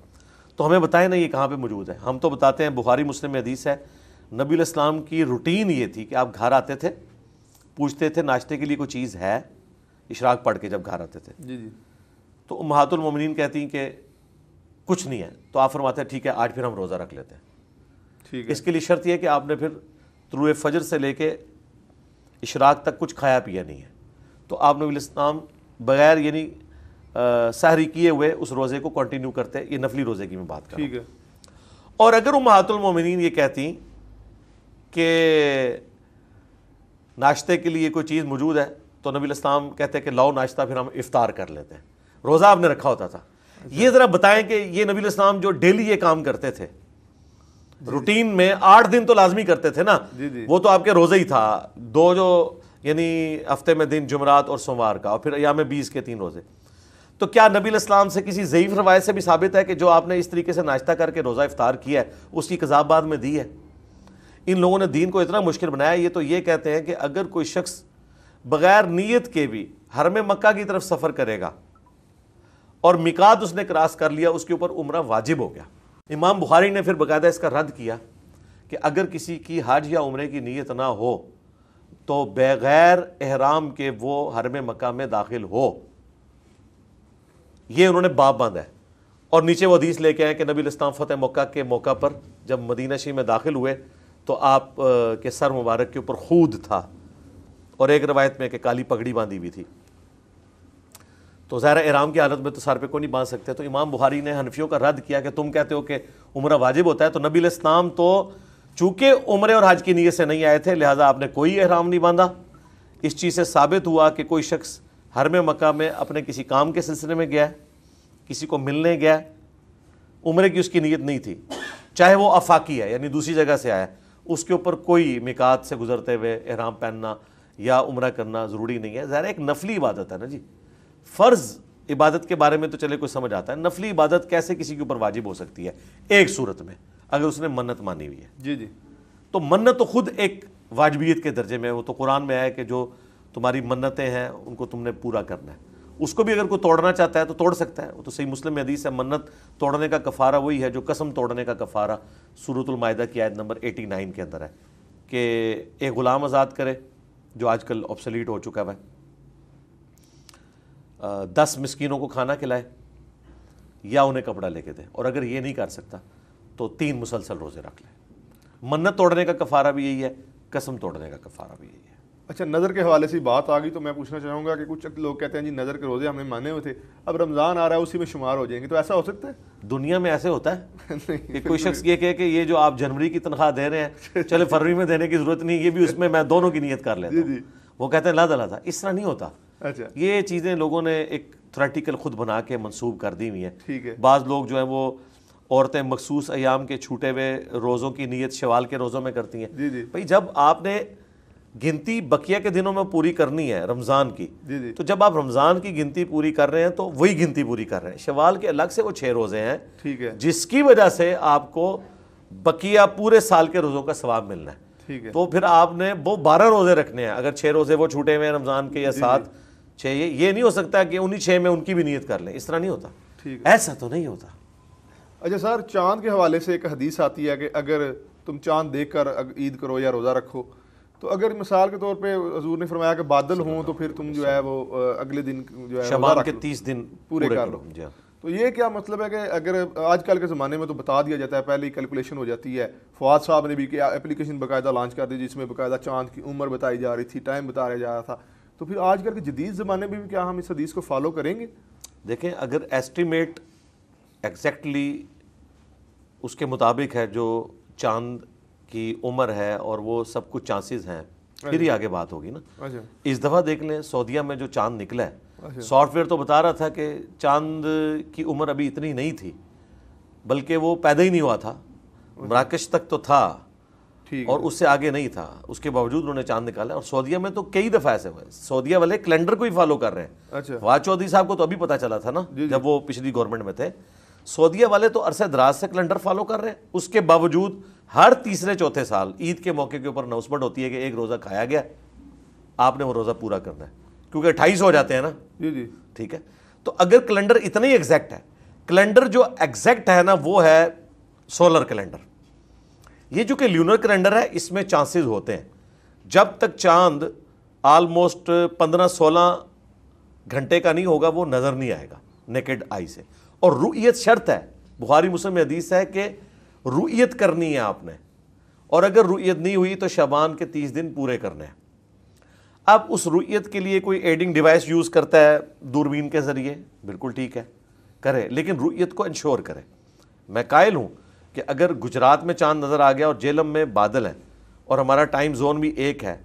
تو ہمیں بتائیں نا یہ کہاں پہ موجود ہے. ہم تو بتاتے ہیں بخاری مسلم میں حدیث ہے, نبی علیہ السلام کی روٹین یہ تھی کہ آپ گھر آتے تھے, پوچھتے تھے ناشتے کے لیے کوئی چیز ہے, اشراق پڑھ کے جب گھر آتے تھے جی جی تو امہات المومنین کہتی ہیں کہ کچھ نہیں ہے, تو آپ فرماتے ہیں ٹھیک ہے آج پھر ہم روزہ رکھ لیتے ہیں. ٹھیک ہے. اس کے لیے شرط یہ ہے کہ آپ نے پھر طلوع فجر سے لے کے اشراق تک کچھ کھایا پیا نہیں ہے. تو آپ نبی علیہ السلام بغیر یعنی سحری کیے ہوئے اس روزے کو کنٹینیو کرتے. یہ نفلی روزے کی میں بات کر رہا ہوں. ٹھیک ہے. اور اگر امہات المومنین یہ کہتی کہ ناشتے کے لیے کوئی چیز موجود ہے تو نبی علیہ السلام کہتے ہیں کہ لاؤ ناشتہ, پھر ہم افطار کر لیتے ہیں. روزہ آپ نے رکھا ہوتا تھا. یہ ذرا بتائیں کہ یہ نبی علیہ السلام جو ڈیلی یہ کام کرتے تھے روٹین میں 8 دن تو لازمی کرتے تھے نا, وہ تو آپ کے روزے ہی تھا, 2 جو یعنی ہفتے میں دن جمعرات اور سوموار کا, اور پھر ایام 20 کے 3 روزے. تو کیا نبی علیہ السلام سے کسی ضعیف روایت سے بھی ثابت ہے کہ جو آپ نے اس طریقے سے ناشتہ کر کے روزہ افطار کیا ہے اس کی قضا بعد میں دی ہے؟ ان لوگوں نے دین کو اتنا مشکل بنایا. یہ تو یہ کہتے ہیں کہ اگر کوئی شخص بغیر نیت کے بھی حرم مکہ کی طرف سفر کرے گا اور میقات اس نے کراس کر لیا, اس کے اوپر عمرہ واجب ہو گیا. امام بخاری نے پھر باقاعدہ اس کا رد کیا کہ اگر کسی کی حج یا عمرے کی نیت نہ ہو تو بغیر احرام کے وہ حرم مکہ میں داخل ہو. یہ انہوں نے باب باندھا ہے. اور نیچے وہ حدیث لے کے آئے کہ نبی علیہ السلام فتح مکہ کے موقع پر جب مدینہ شریف میں داخل ہوئے تو آپ کے سر مبارک کے اوپر خود تھا, اور ایک روایت میں کہ کالی پگڑی باندھی ہوئی تھی. تو ظاہر احرام کی حالت میں تو سر پہ کوئی نہیں باندھ سکتے. تو امام بخاری نے حنفیوں کا رد کیا کہ تم کہتے ہو کہ عمرہ واجب ہوتا ہے, تو نبی علیہ السلام تو چونکہ عمرے اور حج کی نیت سے نہیں آئے تھے لہٰذا آپ نے کوئی احرام نہیں باندھا. اس چیز سے ثابت ہوا کہ کوئی شخص حرم مکہ میں اپنے کسی کام کے سلسلے میں گیا ہے, کسی کو ملنے گیا ہے, عمرے کی اس کی نیت نہیں تھی, چاہے وہ آفاقی ہے یعنی دوسری جگہ سے آیا, اس کے اوپر کوئی میقات سے گزرتے ہوئے احرام پہننا یا عمرہ کرنا ضروری نہیں ہے. ظاہر ایک نفلی عبادت ہے نا جی. فرض عبادت کے بارے میں تو چلے کوئی سمجھ آتا ہے, نفلی عبادت کیسے کسی کے اوپر واجب ہو سکتی ہے؟ ایک صورت میں اگر اس نے منت مانی ہوئی ہے. جی جی. تو منت تو خود ایک واجبیت کے درجے میں, وہ تو قرآن میں ہے کہ جو تمہاری منتیں ہیں ان کو تم نے پورا کرنا ہے. اس کو بھی اگر کوئی توڑنا چاہتا ہے تو توڑ سکتا ہے, وہ تو صحیح مسلم میں حدیث ہے. منت توڑنے کا کفارہ وہی ہے جو قسم توڑنے کا کفارہ سورۃ المائدہ کی آیت نمبر 89 کے اندر ہے کہ ایک غلام آزاد کرے جو آج کل آبسلیٹ ہو چکا ہے, 10 مسکینوں کو کھانا کھلائے یا انہیں کپڑا لے کے دے, اور اگر یہ نہیں کر سکتا تو 3 مسلسل روزے رکھ لے. منت توڑنے کا کفارہ بھی یہی ہے, قسم توڑنے کا کفارہ بھی یہی ہے. اچھا, نظر کے حوالے سے بات آ گئی تو میں پوچھنا چاہوں گا کہ کچھ لوگ کہتے ہیں جی نظر کے روزے ہم نے مانے ہوئے تھے, اب رمضان آ رہا ہے اسی میں شمار ہو جائیں گے, تو ایسا ہو سکتا ہے؟ دنیا میں ایسے ہوتا ہے کہ کوئی شخص یہ کہے کہ یہ جو آپ جنوری کی تنخواہ دے رہے ہیں چلے فروری میں دینے کی ضرورت نہیں, یہ بھی اس میں دونوں کی نیت کر لیتا ہوں. وہ کہتے ہیں لا تھا. اس طرح نہیں ہوتا. اچھا, یہ چیزیں لوگوں نے ایک تھریٹیکل خود بنا کے منسوب کر دی ہوئی ہیں. ٹھیک ہے. بعض لوگ جو ہیں وہ عورتیں مخصوص ایام کے چھوٹے ہوئے روزوں کی نیت شوال کے روزوں میں کرتی ہیں. جی جی. بھائی جب آپ نے گنتی بقیہ کے دنوں میں پوری کرنی ہے رمضان کی، جی تو جب آپ رمضان کی گنتی پوری کر رہے ہیں تو وہی گنتی پوری کر رہے ہیں. شوال کے الگ سے وہ 6 روزے ہیں، ٹھیک ہے، جس کی وجہ سے آپ کو بقیہ پورے سال کے روزوں کا ثواب ملنا ہے. ٹھیک ہے، تو پھر آپ نے وہ 12 روزے رکھنے ہیں. اگر 6 روزے وہ چھوٹے ہوئے ہیں رمضان کے یا 7 6، یہ نہیں ہو سکتا کہ انہی 6 میں ان کی بھی نیت کر لیں. اس طرح نہیں ہوتا، ٹھیک ہے. ایسا تو نہیں ہوتا. اچھا سر، چاند کے حوالے سے ایک حدیث آتی ہے کہ اگر تم چاند دیکھ کر عید کرو یا روزہ رکھو، تو اگر مثال کے طور پہ حضور نے فرمایا کہ بادل ہوں تو پھر تم جو ہے وہ اگلے دن جو ہے شعبان کے 30 دن پورے کر لو. جی. تو یہ کیا مطلب ہے کہ اگر آج کل کے زمانے میں تو بتا دیا جاتا ہے، پہلے ہی کیلکولیشن ہو جاتی ہے. فواد صاحب نے بھی کیا اپلیکیشن باقاعدہ لانچ کر دی جس میں باقاعدہ چاند کی عمر بتائی جا رہی تھی، ٹائم بتایا جا رہا تھا. تو پھر آج کل کے جدید زمانے میں بھی کیا ہم اس حدیث کو فالو کریں گے؟ دیکھیں، اگر ایسٹیمیٹ ایگزیکٹلی اس کے مطابق ہے جو چاند کی عمر ہے اور وہ سب کچھ چانسز ہیں، پھر ہی آگے بات ہوگی نا. اچھا، اس دفعہ دیکھ لیں سعودیہ میں جو چاند نکلا ہے، سافٹ ویئر تو بتا رہا تھا کہ چاند کی عمر ابھی اتنی نہیں تھی، بلکہ وہ پیدا ہی نہیں ہوا تھا. مراکش تک تو تھا اور اس سے آگے نہیں تھا، اس کے باوجود انہوں نے چاند نکالا. اور سعودیہ میں تو کئی دفعہ ایسے ہوئے، سعودیہ والے کیلنڈر کو ہی فالو کر رہے ہیں. اچھا، فواد چودھری صاحب کو تو ابھی پتہ چلا تھا نا جب وہ پچھلی گورنمنٹ میں تھے. سعودیہ والے تو عرصہ دراز سے کیلنڈر فالو کر رہے ہیں. اس کے باوجود ہر تیسرے چوتھے سال عید کے موقع کے اوپر اناؤنسمنٹ ہوتی ہے کہ ایک روزہ کھایا گیا، آپ نے وہ روزہ پورا کرنا ہے، کیونکہ 28 ہو جاتے ہیں نا. جی، ٹھیک ہے. تو اگر کیلنڈر اتنا ہی ایگزیکٹ ہے، کیلنڈر جو ایگزیکٹ ہے نا وہ ہے سولر کیلنڈر. یہ جو کہ لیونر کیلنڈر ہے اس میں چانسز ہوتے ہیں. جب تک چاند آلموسٹ 15-16 گھنٹے کا نہیں ہوگا وہ نظر نہیں آئے گا نیکڈ آئی سے. اور رؤیت شرط ہے، بخاری مسلم میں حدیث ہے کہ رؤیت کرنی ہے آپ نے، اور اگر رؤیت نہیں ہوئی تو شعبان کے 30 دن پورے کرنے ہیں. اب اس رؤیت کے لیے کوئی ایڈنگ ڈیوائس یوز کرتا ہے دوربین کے ذریعے، بالکل ٹھیک ہے کرے، لیکن رؤیت کو انشور کرے. میں قائل ہوں کہ اگر گجرات میں چاند نظر آ گیا اور جیلم میں بادل ہے اور ہمارا ٹائم زون بھی ایک ہے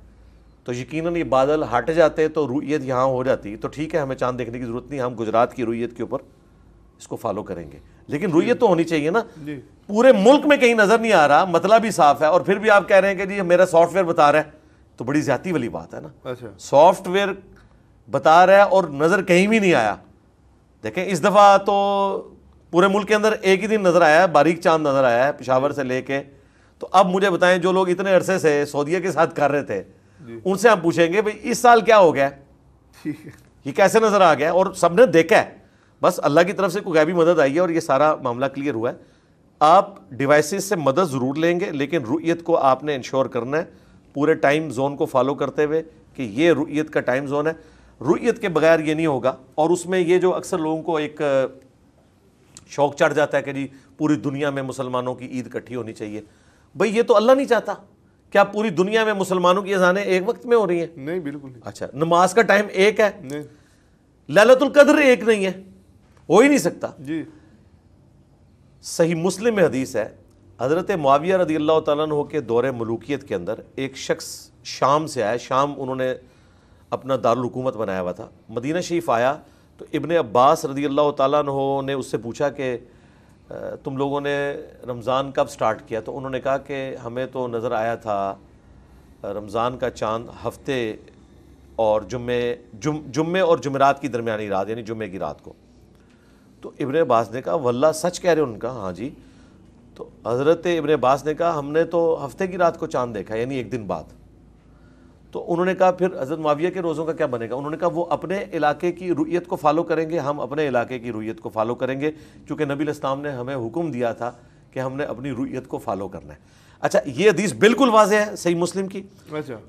تو یقیناً یہ بادل ہٹ جاتے تو رؤیت یہاں ہو جاتی. تو ٹھیک ہے، ہمیں چاند دیکھنے کی ضرورت نہیں، ہم گجرات کی رؤیت کے اوپر اس کو فالو کریں گے. لیکن رؤیت تو ہونی چاہیے نا. پورے ملک میں کہیں نظر نہیں آ رہا، مطلب بھی صاف ہے، اور پھر بھی آپ کہہ رہے ہیں کہ جی میرا سافٹ ویئر بتا رہا ہے، تو بڑی زیادتی والی بات ہے نا. سافٹ ویئر بتا رہا ہے اور نظر کہیں بھی نہیں آیا. دیکھیں اس دفعہ تو پورے ملک کے اندر ایک ہی دن نظر آیا ہے، باریک چاند نظر آیا ہے پشاور سے لے کے. تو اب مجھے بتائیں، جو لوگ اتنے عرصے سے سعودیہ کے ساتھ کر رہے تھے ان سے ہم پوچھیں گے بھئی اس سال کیا ہو گیا، یہ کیسے نظر آ گیا؟ اور سب نے دیکھا ہے، بس اللہ کی طرف سے کوئی غیبی مدد آئی ہے اور یہ سارا معاملہ کلیئر ہوا ہے. آپ ڈیوائسز سے مدد ضرور لیں گے، لیکن رؤیت کو آپ نے انشور کرنا ہے پورے ٹائم زون کو فالو کرتے ہوئے کہ یہ رؤیت کا ٹائم زون ہے. رؤیت کے بغیر یہ نہیں ہوگا. اور اس میں یہ جو اکثر لوگوں کو ایک شوق چڑھ جاتا ہے کہ جی پوری دنیا میں مسلمانوں کی عید اکٹھی ہونی چاہیے. بھئی یہ تو اللہ نہیں چاہتا. کیا پوری دنیا میں مسلمانوں کی اذانیں ایک وقت میں ہو رہی ہیں؟ نہیں، بالکل نہیں. اچھا، نماز کا ٹائم ایک ہے؟ نہیں. لیلۃ القدر ایک نہیں ہے، ہو ہی نہیں سکتا. جی. صحیح مسلم میں حدیث ہے، حضرت معاویہ رضی اللہ تعالیٰ عنہ کے دور ملوکیت کے اندر ایک شخص شام سے آیا. شام انہوں نے اپنا دارالحکومت بنایا ہوا تھا. مدینہ شریف آیا تو ابن عباس رضی اللہ تعالیٰ عنہ نے اس سے پوچھا کہ تم لوگوں نے رمضان کب سٹارٹ کیا؟ تو انہوں نے کہا کہ ہمیں تو نظر آیا تھا رمضان کا چاند ہفتے اور جمعے اور جمعرات کی درمیانی رات، یعنی جمعے کی رات کو. تو ابن عباس نے کہا واللہ سچ کہہ رہے ہو؟ ان کا ہاں جی. تو حضرت ابن عباس نے کہا ہم نے تو ہفتے کی رات کو چاند دیکھا، یعنی ایک دن بعد. تو انہوں نے کہا پھر حضرت معاویہ کے روزوں کا کیا بنے گا؟ انہوں نے کہا وہ اپنے علاقے کی رؤیت کو فالو کریں گے، ہم اپنے علاقے کی رؤیت کو فالو کریں گے، کیونکہ نبی علیہ السلام نے ہمیں حکم دیا تھا کہ ہم نے اپنی رؤیت کو فالو کرنا ہے. اچھا، یہ حدیث بالکل واضح ہے صحیح مسلم کی.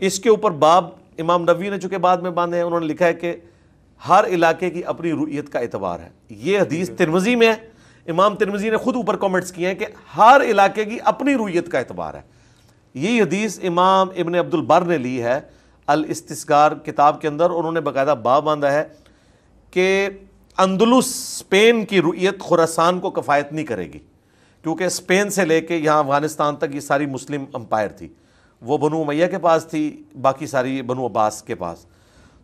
اس کے اوپر باب امام نووی نے چونکہ بعد میں باندھے ہیں، انہوں نے لکھا ہے کہ ہر علاقے کی اپنی رؤیت کا اعتبار ہے. یہ حدیث ترمذی میں ہے. امام ترمذی نے خود اوپر کامنٹس کیے ہیں کہ ہر علاقے کی اپنی رؤیت کا اعتبار ہے. یہ حدیث امام ابن عبد البر نے لی ہے الاستذکار کتاب کے اندر. انہوں نے باقاعدہ باب باندھا ہے کہ اندلس اسپین کی رؤیت خراسان کو کفایت نہیں کرے گی، کیونکہ اسپین سے لے کے یہاں افغانستان تک یہ ساری مسلم امپائر تھی. وہ بنو امیہ کے پاس تھی، باقی ساری بنو عباس کے پاس.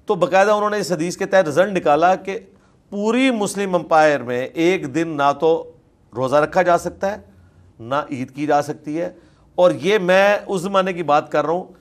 تو باقاعدہ انہوں نے اس حدیث کے تحت رزلٹ نکالا کہ پوری مسلم امپائر میں ایک دن نہ تو روزہ رکھا جا سکتا ہے، نہ عید کی جا سکتی ہے. اور یہ میں اس زمانے کی بات کر رہا ہوں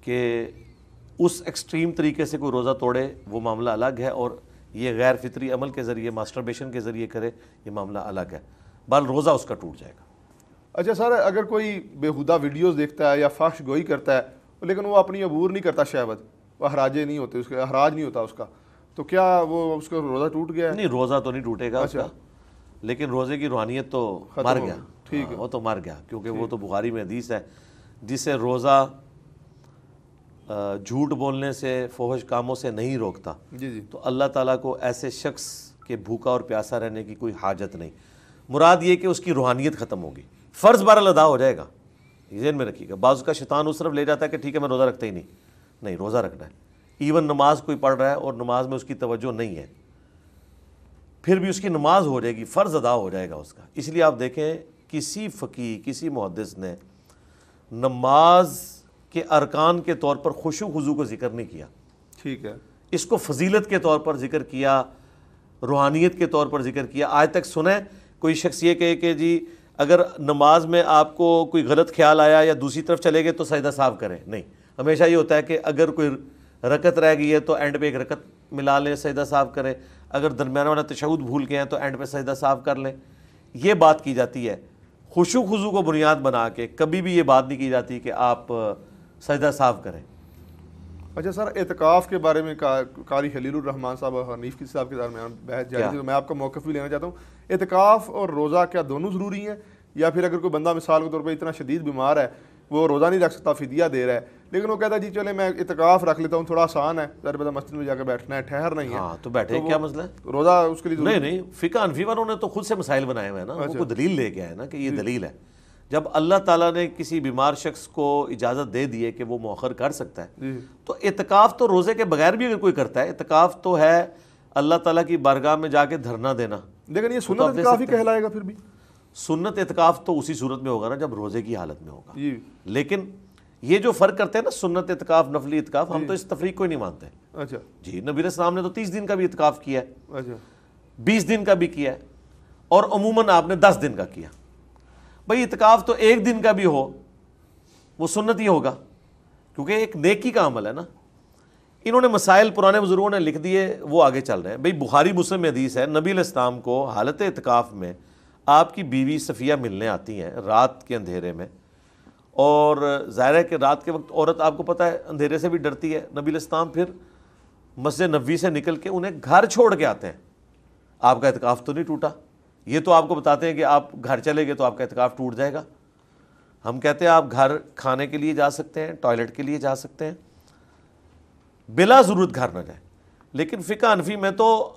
کہ اس ایکسٹریم طریقے سے کوئی روزہ توڑے وہ معاملہ الگ ہے، اور یہ غیر فطری عمل کے ذریعے ماسٹربیشن کے ذریعے کرے یہ معاملہ الگ ہے، بہرحال روزہ اس کا ٹوٹ جائے گا۔ اچھا سر، اگر کوئی بیہودہ ویڈیوز دیکھتا ہے یا فحش گوئی کرتا ہے لیکن وہ اپنی عبور نہیں کرتا شہوت، وہ احراجے نہیں ہوتے، اس کا احراج نہیں ہوتا اس کا، تو کیا وہ اس کا روزہ ٹوٹ گیا ہے؟ نہیں، روزہ تو نہیں ٹوٹے گا اس کا، لیکن روزے کی روحانیت تو مر گیا، ٹھیک ہے، وہ تو مر گیا، کیونکہ وہ تو بخاری میں حدیث ہے جسے روزہ جھوٹ بولنے سے، فحش کاموں سے نہیں روکتا، جی جی، تو اللہ تعالیٰ کو ایسے شخص کے بھوکا اور پیاسا رہنے کی کوئی حاجت نہیں۔ مراد یہ کہ اس کی روحانیت ختم ہوگی، فرض بہرحال ادا ہو جائے گا، یہ ذہن میں رکھیے گا۔ بعض کا شیطان اس طرف لے جاتا ہے کہ ٹھیک ہے میں روزہ رکھتا ہی نہیں، روزہ رکھنا ہے، ایون نماز کوئی پڑھ رہا ہے اور نماز میں اس کی توجہ نہیں ہے، پھر بھی اس کی نماز ہو جائے گی، فرض ادا ہو جائے گا اس کا۔ اس لیے آپ دیکھیں کسی فقیہ، کسی محدث نے نماز کے ارکان کے طور پر خشوع خضوع کو ذکر نہیں کیا، ٹھیک ہے، اس کو فضیلت کے طور پر ذکر کیا، روحانیت کے طور پر ذکر کیا۔ آج تک سنیں کوئی شخص یہ کہے کہ جی اگر نماز میں آپ کو کوئی غلط خیال آیا یا دوسری طرف چلے گئے تو سجدہ صاف کریں، نہیں، ہمیشہ یہ ہوتا ہے کہ اگر کوئی رکعت رہ گئی ہے تو اینڈ پہ ایک رکعت ملا لیں، سجدہ صاف کریں، اگر درمیان والا تشہد بھول گئے ہیں تو اینڈ پہ سجدہ صاف کر لیں، یہ بات کی جاتی ہے۔ خشوع خضوع کو بنیاد بنا کے کبھی بھی یہ بات نہیں کی جاتی کہ آپ سجدہ صاف کریں۔ اچھا سر، اعتکاف کے بارے میں قاری خلیل الرحمان صاحب اور حنیف صاحب کے درمیان بحث جاری تھی، میں آپ کا موقف بھی لینا چاہتا ہوں۔ اعتکاف اور روزہ کیا دونوں ضروری ہیں، یا پھر اگر کوئی بندہ مثال کے طور پہ اتنا شدید بیمار ہے وہ روزہ نہیں رکھ سکتا، فدیہ دے رہا ہے، لیکن وہ کہتا ہے جی چلے میں اعتکاف رکھ لیتا ہوں، تھوڑا آسان ہے، ظاہر بات مسجد میں جا کے بیٹھنا ہے، ٹھہر نہیں ہے، ہاں تو بیٹھے، کیا مسئلہ ہے؟ روزہ اس کے لیے ضروری؟ نہیں، فقہ حنفی والوں نے تو خود سے مسائل بنائے ہوئے ہیں نا، وہ کوئی دلیل لے کے آئے نا کہ یہ دلیل ہے۔ جب اللہ تعالیٰ نے کسی بیمار شخص کو اجازت دے دی ہے کہ وہ مؤخر کر سکتا ہے، تو اعتکاف تو روزے کے بغیر بھی اگر کوئی کرتا ہے، اعتکاف تو ہے اللہ تعالیٰ کی بارگاہ میں جا کے دھرنا دینا، لیکن یہ سنت اعتکاف ہی کہلائے گا پھر بھی؟ سنت اعتکاف تو اسی صورت میں ہوگا نا جب روزے کی حالت میں ہوگا، جی، لیکن یہ جو فرق کرتے ہیں نا سنت اعتکاف نفلی اعتکاف، ہم تو اس تفریق کو ہی نہیں مانتے۔ اچھا جی، نبی علیہ السلام نے تو 30 دن کا بھی اعتکاف کیا ہے، اچھا 20 دن کا بھی کیا ہے، اور عموماً آپ نے 10 دن کا کیا۔ بھئی اعتکاف تو 1 دن کا بھی ہو وہ سنت ہی ہوگا، کیونکہ ایک نیکی کا عمل ہے نا۔ انہوں نے مسائل پرانے بزرگوں نے لکھ دیے، وہ آگے چل رہے ہیں۔ بھئی بخاری مسلم میں حدیث ہے، نبی علیہ السلام کو حالت اعتکاف میں آپ کی بیوی صفیہ ملنے آتی ہیں رات کے اندھیرے میں، اور ظاہر ہے کہ رات کے وقت عورت آپ کو پتہ ہے اندھیرے سے بھی ڈرتی ہے۔ نبی علیہ السلام پھر مسجد نبوی سے نکل کے انہیں گھر چھوڑ کے آتے ہیں۔ آپ کا اعتکاف تو نہیں ٹوٹا، یہ تو آپ کو بتاتے ہیں کہ آپ گھر چلے گئے تو آپ کا اعتکاف ٹوٹ جائے گا۔ ہم کہتے ہیں آپ گھر کھانے کے لیے جا سکتے ہیں، ٹوائلٹ کے لیے جا سکتے ہیں، بلا ضرورت گھر نہ جائیں۔ لیکن فقہ حنفی میں تو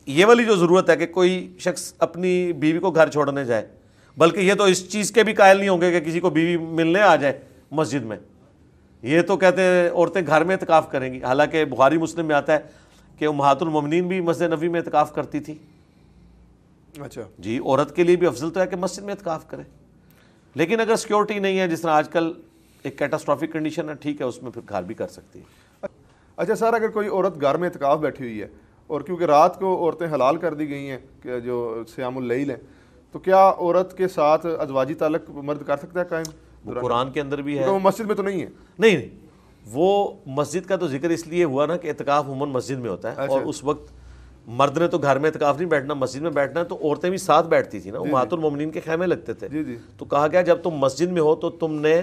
یہ والی جو ضرورت ہے کہ کوئی شخص اپنی بیوی کو گھر چھوڑنے جائے، بلکہ یہ تو اس چیز کے بھی قائل نہیں ہوں گے کہ کسی کو بیوی ملنے آ جائے مسجد میں، یہ تو کہتے ہیں عورتیں گھر میں اعتکاف کریں گی۔ حالانکہ بخاری مسلم میں آتا ہے کہ امہات المومنین بھی مسجد نبوی میں اعتکاف کرتی تھی۔ اچھا جی، عورت کے لیے بھی افضل تو ہے کہ مسجد میں اعتکاف کرے، لیکن اگر سیکیورٹی نہیں ہے، جس طرح آج کل ایک کیٹاسٹرافک کنڈیشن ہے، ٹھیک ہے اس میں پھر گھر بھی کر سکتی ہے۔ اچھا سر، اگر کوئی عورت گھر میں اعتکاف بیٹھی ہوئی ہے اور کیونکہ رات کو عورتیں حلال کر دی گئی ہیں کہ جو صیام اللیل ہیں، تو کیا عورت کے ساتھ ازواجی تعلق مرد کر سکتا ہے قائم؟ وہ قرآن کے اندر بھی ہے، وہ مسجد میں تو نہیں ہے؟ نہیں، وہ مسجد کا تو ذکر اس لیے ہوا نا کہ اعتکاف عموماً مسجد میں ہوتا ہے، اور اس وقت مرد نے تو گھر میں اعتکاف نہیں بیٹھنا، مسجد میں بیٹھنا ہے، تو عورتیں بھی ساتھ بیٹھتی تھی نا، امہات المومنین کے خیمے لگتے تھے، تو کہا گیا جب تم مسجد میں ہو تو تم نے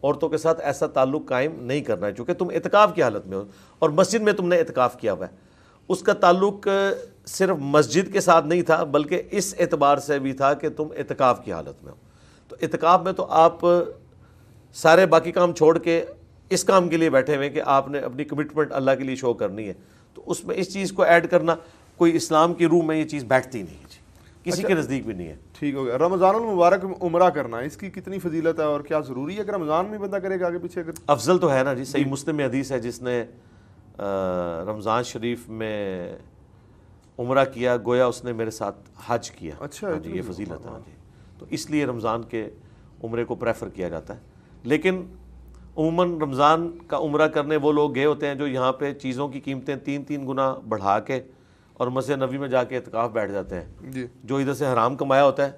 عورتوں کے ساتھ ایسا تعلق قائم نہیں کرنا ہے، چونکہ تم اعتکاف کی حالت میں ہو اور مسجد میں تم نے اعتکاف کیا ہوا ہے۔ اس کا تعلق صرف مسجد کے ساتھ نہیں تھا، بلکہ اس اعتبار سے بھی تھا کہ تم اعتکاف کی حالت میں ہو۔ تو اعتکاف میں تو آپ سارے باقی کام چھوڑ کے اس کام کے لیے بیٹھے ہوئے کہ آپ نے اپنی کمٹمنٹ اللہ کے لیے شو کرنی ہے، تو اس میں اس چیز کو ایڈ کرنا کوئی اسلام کی روح میں یہ چیز بیٹھتی نہیں جی، کسی کے نزدیک بھی نہیں ہے۔ ٹھیک ہو گیا۔ رمضان المبارک میں عمرہ کرنا، اس کی کتنی فضیلت ہے اور کیا ضروری ہے کہ رمضان میں بندہ کرے گا آگے پیچھے؟ افضل تو ہے نا جی، صحیح مسلم میں حدیث ہے جس نے رمضان شریف میں عمرہ کیا گویا اس نے میرے ساتھ حج کیا۔ اچھا جی، یہ فضیلت ہے جی، تو اس لیے رمضان کے عمرے کو پریفر کیا جاتا ہے۔ لیکن عموماً رمضان کا عمرہ کرنے وہ لوگ گئے ہوتے ہیں جو یہاں پہ چیزوں کی قیمتیں 3 گنا بڑھا کے اور مسجد نبوی میں جا کے اعتکاف بیٹھ جاتے ہیں جی، جو ادھر سے حرام کمایا ہوتا ہے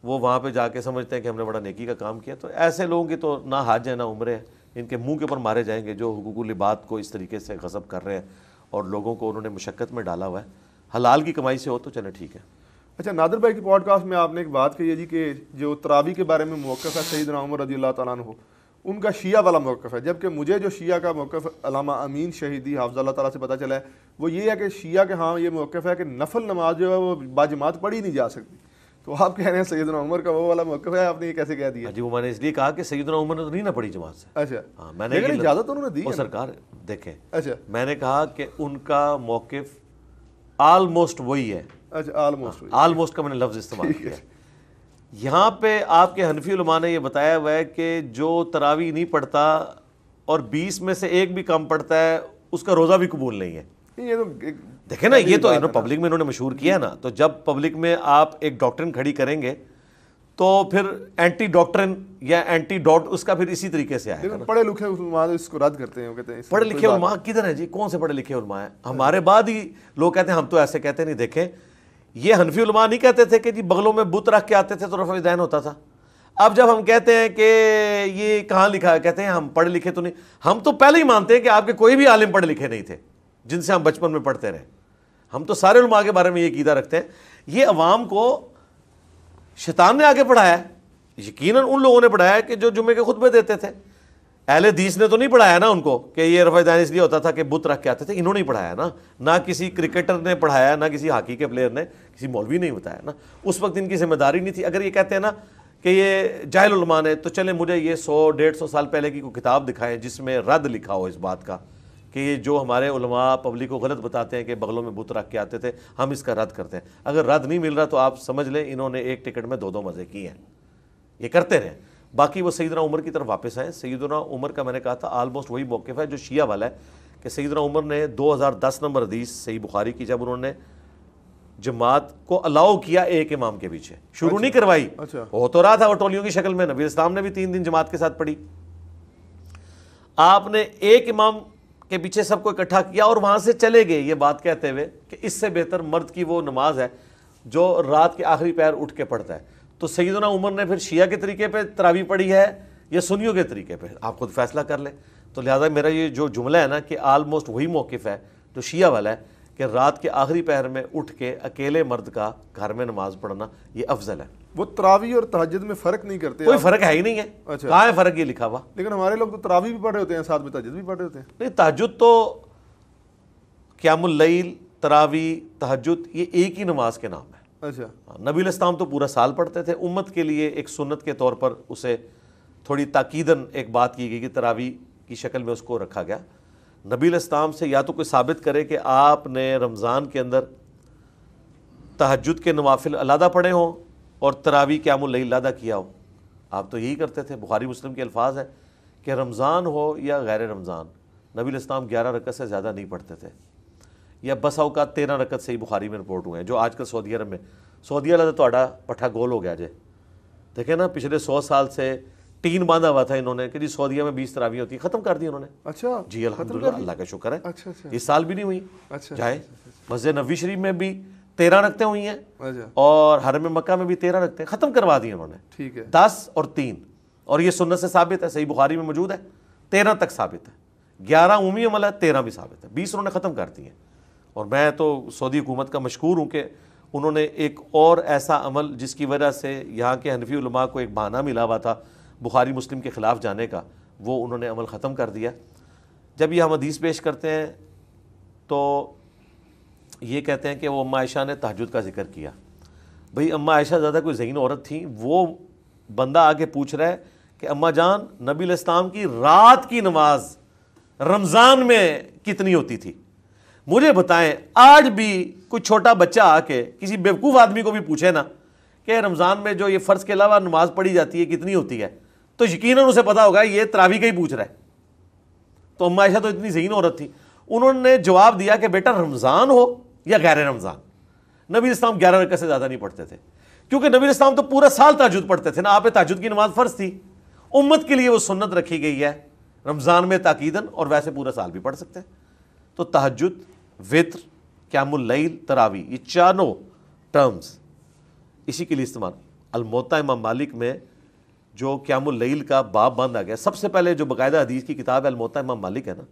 وہ وہاں پہ جا کے سمجھتے ہیں کہ ہم نے بڑا نیکی کا کام کیا۔ تو ایسے لوگوں کی تو نہ حج ہے نہ عمرے ہے، ان کے منہ کے اوپر مارے جائیں گے جو حقوق العباد کو اس طریقے سے غصب کر رہے ہیں اور لوگوں کو انہوں نے مشقت میں ڈالا ہوا ہے. حلال کی کمائی سے ہو تو چلے ٹھیک ہے. اچھا نادر بھائی کی پوڈ کاسٹ میں آپ نے ایک بات کہی ہے جی کہ جو تراویح کے بارے میں موقف ہے سیدنا عمر رضی اللہ تعالیٰ عنہ ان کا شیعہ والا موقف ہے، جبکہ مجھے جو شیعہ کا موقف علامہ امین شہیدی حافظ اللہ تعالیٰ سے پتہ چلا ہے وہ یہ ہے کہ شیعہ کے ہاں یہ موقف ہے کہ نفل نماز جو ہے وہ باجماعت پڑھی نہیں جا سکتی. تو آپ کہہ رہے ہیں سیدنا عمر کا وہ والا موقف ہے، آپ نے یہ کیسے کہہ دیا؟ جی وہ میں نے اس لیے کہا کہ سیدنا عمر نے تو نہیں نہ پڑھی جماعت سے. اچھا ہاں میں نے اجازت انہوں نے دی وہ سرکار دیکھیں. اچھا میں نے کہا کہ ان کا موقف آلموسٹ وہی ہے. اچھا آلموسٹ کا میں نے لفظ استعمال کیا. یہاں پہ آپ کے حنفی علماء نے یہ بتایا ہوا ہے کہ جو تراویح نہیں پڑھتا اور 20 میں سے ایک بھی کم پڑھتا ہے اس کا روزہ بھی قبول نہیں ہے. دیکھیں نا یہ تو پبلک میں انہوں نے مشہور کیا ہے نا. تو جب پبلک میں آپ ایک ڈاکٹرن کھڑی کریں گے تو پھر اینٹی ڈاکٹرن یا اینٹی ڈاٹ اس کا پھر اسی طریقے سے آئے گا. پڑھے لکھے علماء اس کو رد کرتے ہیں، کہتے ہیں پڑھے لکھے علماء کدھر ہیں جی؟ کون سے پڑھے لکھے علماء ہیں؟ ہمارے بعد ہی لوگ کہتے ہیں ہم تو ایسے کہتے نہیں. دیکھیں یہ حنفی علماء نہیں کہتے تھے کہ جی بغلوں میں بت رکھ کے آتے تھے تو رفع دین ہوتا تھا. اب جب ہم کہتے ہیں کہ یہ کہاں لکھا ہے، کہتے ہیں ہم پڑھے لکھے تو نہیں. ہم تو پہلے ہی مانتے ہیں کہ آپ کے کوئی بھی عالم پڑھے لکھے نہیں تھے جن سے ہم بچپن میں پڑھتے رہے. ہم تو سارے علماء کے بارے میں یہ عقیدہ رکھتے ہیں. یہ عوام کو شیطان نے آگے پڑھایا ہے. یقیناً ان لوگوں نے پڑھایا ہے کہ جو جمعے کے خطبے دیتے تھے. اہل حدیث نے تو نہیں پڑھایا نا ان کو کہ یہ رفع دین اس لیے ہوتا تھا کہ بت رکھ کے آتے تھے. انہوں نے پڑھایا نا. نہ کسی کرکٹر نے پڑھایا، نہ کسی ہاکی کے پلیئر نے، کسی مولوی نے بتایا نا. اس وقت ان کی ذمہ داری نہیں تھی. اگر یہ کہتے ہیں نا کہ یہ جاہل علماء نے، تو چلیں مجھے یہ 100-150 سال پہلے کی کوئی کتاب دکھائیں جس میں رد لکھا ہو اس بات کا کہ یہ جو ہمارے علماء پبلک کو غلط بتاتے ہیں کہ بغلوں میں بت رکھ کے آتے تھے، ہم اس کا رد کرتے ہیں. اگر رد نہیں مل رہا تو آپ سمجھ لیں انہوں نے ایک ٹکٹ میں 2 مزے کیے ہیں. یہ کرتے رہے. باقی وہ سیدنا عمر کی طرف واپس آئیں. سیدنا عمر کا میں نے کہا تھا آلموسٹ وہی موقف ہے جو شیعہ والا ہے کہ سیدنا عمر نے 2010 نمبر حدیث صحیح بخاری کی، جب انہوں نے جماعت کو الاؤ کیا ایک امام کے پیچھے، شروع نہیں کروائی. ہو تو رہا تھا وہ ٹولیوں کی شکل میں. نبی اسلام نے بھی 3 دن جماعت کے ساتھ پڑھی. آپ نے ایک امام کے پیچھے سب کو اکٹھا کیا اور وہاں سے چلے گئے یہ بات کہتے ہوئے کہ اس سے بہتر مرد کی وہ نماز ہے جو رات کے آخری پہر اٹھ کے پڑھتا ہے. تو سیدنا عمر نے پھر شیعہ کے طریقے پہ تراویح پڑھی ہے یا سنیوں کے طریقے پہ؟ آپ خود فیصلہ کر لیں. تو لہٰذا میرا یہ جو جملہ ہے نا کہ آلموسٹ وہی موقف ہے جو شیعہ والا ہے کہ رات کے آخری پہر میں اٹھ کے اکیلے مرد کا گھر میں نماز پڑھنا یہ افضل ہے. وہ تراویح اور تہجد میں فرق نہیں کرتے؟ کوئی فرق ہے ہی نہیں ہے. کہاں ہے فرق یہ لکھا ہوا؟ لیکن ہمارے لوگ تو تراویح بھی پڑھ رہے ہوتے ہیں، ساتھ میں تہجد بھی پڑھ رہے ہوتے ہیں. نہیں، تہجد تو قیام اللیل، تراویح، تہجد یہ ایک ہی نماز کے نام ہے. اچھا. نبی الاسلام تو پورا سال پڑھتے تھے. امت کے لیے ایک سنت کے طور پر اسے تھوڑی تاکیداً ایک بات کی گئی کہ تراویح کی شکل میں اس کو رکھا گیا. نبی الاسلام سے یا تو کوئی ثابت کرے کہ آپ نے رمضان کے اندر تہجد کے نوافل علیحدہ پڑھے ہوں اور تراویح قیام اللیل علیحدہ کیا ہو. آپ تو یہی کرتے تھے. بخاری مسلم کے الفاظ ہیں کہ رمضان ہو یا غیر رمضان نبی الاسلام 11 رکعت سے زیادہ نہیں پڑھتے تھے، یا بس اوقات 13 رکعت سے ہی بخاری میں رپورٹ ہوئے ہیں. جو آج کل سعودی عرب میں، سعودی عرب تو پٹھا گول ہو گیا جے. دیکھیں نا پچھلے 100 سال سے ٹین باندھا ہوا تھا انہوں نے کہ جی سعودیہ میں 20 تراویح ہوتی ہیں، ختم کر دی انہوں نے. اچھا جی الحمدللہ، اللہ کا شکر ہے. اچھا اچھا. اس سال بھی نہیں ہوئی. اچھا. جائے مسجد نبوی شریف میں بھی 13 رکعتیں ہوئی ہیں اور حرم مکہ میں بھی 13 رکعتیں ختم کروا دی انہوں نے. ٹھیک ہے. 10 اور 3 اور یہ سنت سے ثابت ہے، صحیح بخاری میں موجود ہے. 13 تک ثابت ہے، 11 عمومی عمل ہے، 13 بھی ثابت ہے، 20 انہوں نے ختم کر دی ہیں. اور میں تو سعودی حکومت کا مشکور ہوں کہ انہوں نے ایک اور ایسا عمل جس کی وجہ سے یہاں کے حنفی علماء کو ایک بہانہ ملا ہوا تھا بخاری مسلم کے خلاف جانے کا، وہ انہوں نے عمل ختم کر دیا. جب یہ ہم حدیث پیش کرتے ہیں تو یہ کہتے ہیں کہ وہ اماں عائشہ نے تہجد کا ذکر کیا. بھئی اماں عائشہ زیادہ کوئی ذہین عورت تھیں. وہ بندہ آگے پوچھ رہا ہے کہ اماں جان نبی علیہ السلام کی رات کی نماز رمضان میں کتنی ہوتی تھی؟ مجھے بتائیں آج بھی کوئی چھوٹا بچہ آ کے کسی بیوقوف آدمی کو بھی پوچھے نا کہ رمضان میں جو یہ فرض کے علاوہ نماز پڑھی جاتی ہے کتنی ہوتی ہے، تو یقیناً اسے پتا ہوگا یہ تراویح کا ہی پوچھ رہا ہے. تو اماں عائشہ تو اتنی ذہین عورت تھی، انہوں نے جواب دیا کہ بیٹا رمضان ہو یا غیر رمضان نبی اسلام 11 رکعت سے زیادہ نہیں پڑھتے تھے، کیونکہ نبی اسلام تو پورا سال تہجد پڑھتے تھے نا. آپ تہجد کی نماز فرض تھی، امت کے لیے وہ سنت رکھی گئی ہے رمضان میں تاکیداً، اور ویسے پورا سال بھی پڑھ سکتے ہیں. تو تہجد، وتر، قیام اللیل، تراویح، یہ چاروں ٹرمز اسی کے لیے استعمال. الموطا امام مالک میں جو قیام اللیل کا باب باندھا گیا، سب سے پہلے جو باقاعدہ حدیث کی کتاب ہے الموطا امام مالک ہے نا،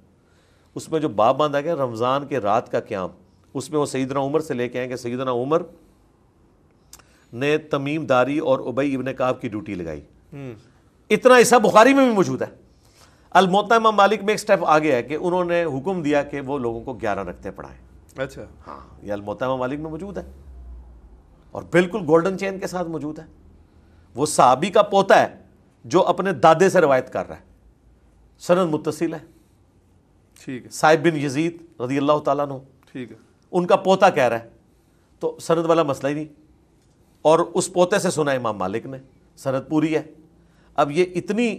اس میں جو باب باندھا گیا رمضان کے رات کا قیام، اس میں وہ سیدنا عمر سے لے کے آئیں کہ سیدنا عمر نے تمیم داری اور ابی ابن کعب کی ڈیوٹی لگائی. اتنا حصہ بخاری میں بھی موجود ہے. الموطا امام مالک میں ایک سٹیپ آگے ہے کہ انہوں نے حکم دیا کہ وہ لوگوں کو 11 رکعتیں پڑھائیں. اچھا ہاں، یہ الموطا امام مالک میں موجود ہے اور بالکل گولڈن چین کے ساتھ موجود ہے. وہ صحابی کا پوتا ہے جو اپنے دادے سے روایت کر رہا ہے، سند متصل ہے. ٹھیک ہے. صائب بن یزید رضی اللہ تعالیٰ عنہ، ٹھیک ہے. ان کا پوتا کہہ رہا ہے تو سند والا مسئلہ ہی نہیں، اور اس پوتے سے سنا امام مالک نے، سند پوری ہے. اب یہ اتنی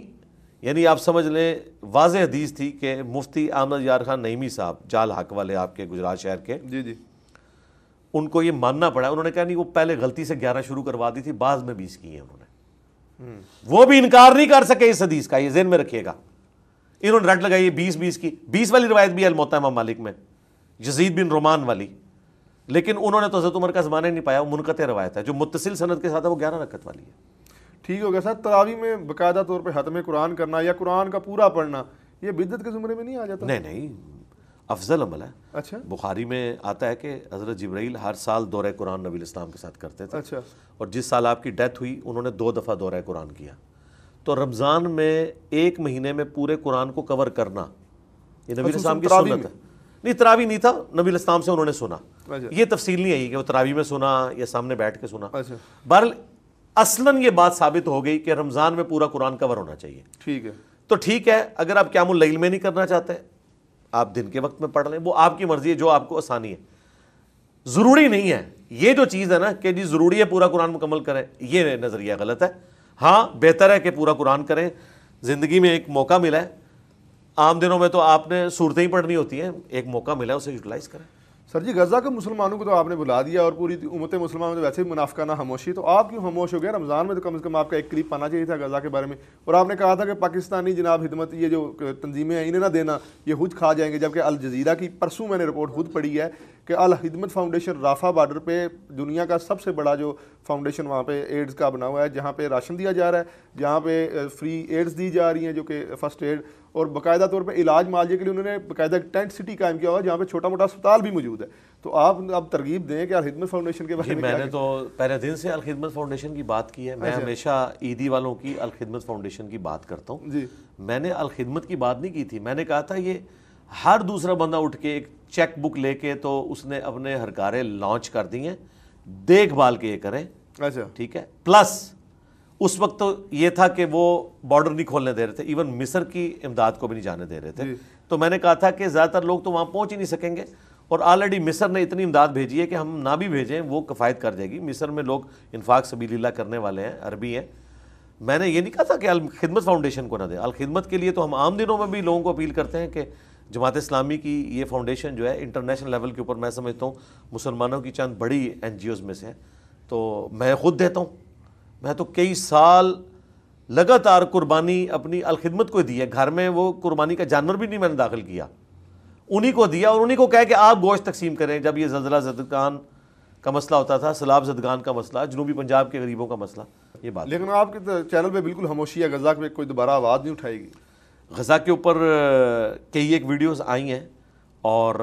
یعنی آپ سمجھ لیں واضح حدیث تھی کہ مفتی احمد یار خان نعیمی صاحب جال حق والے آپ کے گجرات شہر کے، جی جی، ان کو یہ ماننا پڑا. انہوں نے کہا نہیں وہ پہلے غلطی سے 11 شروع کروا دی تھی، بعض میں 20 کی ہیں انہوں نے. وہ بھی انکار نہیں کر سکے اس حدیث کا، یہ ذہن میں رکھیے گا. انہوں نے رٹ لگائی 20 کی، 20 والی روایت بھی ہے الموطا امام مالک میں، یزید بن رومان والی، لیکن انہوں نے تو حضرت عمر کا زمانہ ہی نہیں پایا. وہ منقطع روایت ہے، جو متصل سند کے ساتھ ہے وہ 11 رکعت والی ہے. ٹھیک ہو گیا سر. تراویح میں باقاعدہ طور پہ ختم قرآن کرنا یا قرآن کا پورا پڑھنا یہ بدعت کے زمرے میں نہیں آ جاتا؟ نہیں، افضل عمل ہے. اچھا بخاری میں آتا ہے کہ حضرت جبرائیل ہر سال دورہ قرآن نبی الاسلام کے ساتھ کرتے تھے. اچھا. اور جس سال آپ کی ڈیتھ ہوئی انہوں نے 2 دفعہ دورہ قرآن کیا. تو رمضان میں 1 مہینے میں پورے قرآن کو کور کرنا یہ نبی الاسلام کی سنت ہے. نہیں، تراویح نہیں تھا، نبی الاسلام سے انہوں نے سنا. یہ تفصیل نہیں آئی کہ وہ تراویح میں سنا یا سامنے بیٹھ کے سنا. بہرحال اصلاً یہ بات ثابت ہو گئی کہ رمضان میں پورا قرآن کور ہونا چاہیے. ٹھیک ہے. تو ٹھیک ہے، اگر آپ قیام اللیل میں نہیں کرنا چاہتے آپ دن کے وقت میں پڑھ لیں، وہ آپ کی مرضی ہے، جو آپ کو آسانی ہے. ضروری نہیں ہے یہ جو چیز ہے نا کہ جی ضروری ہے پورا قرآن مکمل کریں، یہ نظریہ غلط ہے. ہاں بہتر ہے کہ پورا قرآن کریں. زندگی میں ایک موقع ملا ہے، عام دنوں میں تو آپ نے صورتیں ہی پڑھنی ہوتی ہیں، ایک موقع ملا ہے اسے یوٹیلائز کریں. سر جی غزہ کے مسلمانوں کو تو آپ نے بلا دیا اور پوری امت مسلمان میں تو ویسے ہی منافقانہ خاموشی، تو آپ کیوں خاموش ہو گئے؟ رمضان میں تو کم از کم آپ کا ایک کلپ آنا چاہیے تھا غزہ کے بارے میں. اور آپ نے کہا تھا کہ پاکستانی جناب خدمت یہ جو تنظیمیں ہیں انہیں نہ دینا، یہ خود کھا جائیں گے. جبکہ الجزیرہ کی پرسوں میں نے رپورٹ خود پڑھی ہے کہ الخدمت فاؤنڈیشن رافع بارڈر پہ دنیا کا سب سے بڑا جو فاؤنڈیشن وہاں پہ ایڈز کا بنا ہوا ہے، جہاں پہ راشن دیا جا رہا ہے، جہاں پہ فری ایڈز دی جا رہی ہیں جو کہ فرسٹ ایڈ، اور باقاعدہ طور پہ علاج معالجے کے لیے انہوں نے باقاعدہ ٹینٹ سٹی قائم کیا ہوا ہے جہاں پہ چھوٹا موٹا اسپتال بھی موجود ہے. تو آپ اب ترغیب دیں کہ الخدمت فاؤنڈیشن کے بارے میں. میں نے تو پہلے دن سے الخدمت فاؤنڈیشن کی بات کی ہے. میں ہمیشہ عیدی والوں کی الخدمت فاؤنڈیشن کی بات کرتا ہوں. جی میں نے الخدمت کی بات نہیں کی تھی، میں نے کہا تھا یہ ہر دوسرا بندہ اٹھ کے ایک چیک بک لے کے تو اس نے اپنے ہرکارے لانچ کر دی ہیں، دیکھ بھال کے یہ کریں. اچھا ٹھیک ہے. پلس اس وقت تو یہ تھا کہ وہ بارڈر نہیں کھولنے دے رہے تھے، ایون مصر کی امداد کو بھی نہیں جانے دے رہے تھے. تو میں نے کہا تھا کہ زیادہ تر لوگ تو وہاں پہنچ ہی نہیں سکیں گے، اور آلریڈی مصر نے اتنی امداد بھیجی ہے کہ ہم نہ بھی بھیجیں وہ کفایت کر جائے گی. مصر میں لوگ انفاق سبیل اللہ کرنے والے ہیں، عربی ہیں. میں نے یہ نہیں کہا تھا کہ الخدمت فاؤنڈیشن کو نہ دیں. الخدمت کے لیے تو ہم عام دنوں میں بھی لوگوں کو اپیل کرتے ہیں کہ جماعت اسلامی کی یہ فاؤنڈیشن جو ہے انٹرنیشنل لیول کے اوپر میں سمجھتا ہوں مسلمانوں کی چند بڑی NGOs میں سے ہے. تو میں خود دیتا ہوں، میں تو کئی سال لگاتار قربانی اپنی الخدمت کو دی ہے. گھر میں وہ قربانی کا جانور بھی نہیں میں نے داخل کیا، انہی کو دیا اور انہی کو کہا کہ آپ گوشت تقسیم کریں. جب یہ زلزلہ زدگان کا مسئلہ ہوتا تھا، سیلاب زدگان کا مسئلہ، جنوبی پنجاب کے غریبوں کا مسئلہ، یہ بات. لیکن آپ کے چینل پہ بالکل خاموشی ہے، غزہ پہ کوئی دوبارہ آواز نہیں اٹھائے گی. غزہ کے اوپر کئی ایک ویڈیوز آئی ہیں اور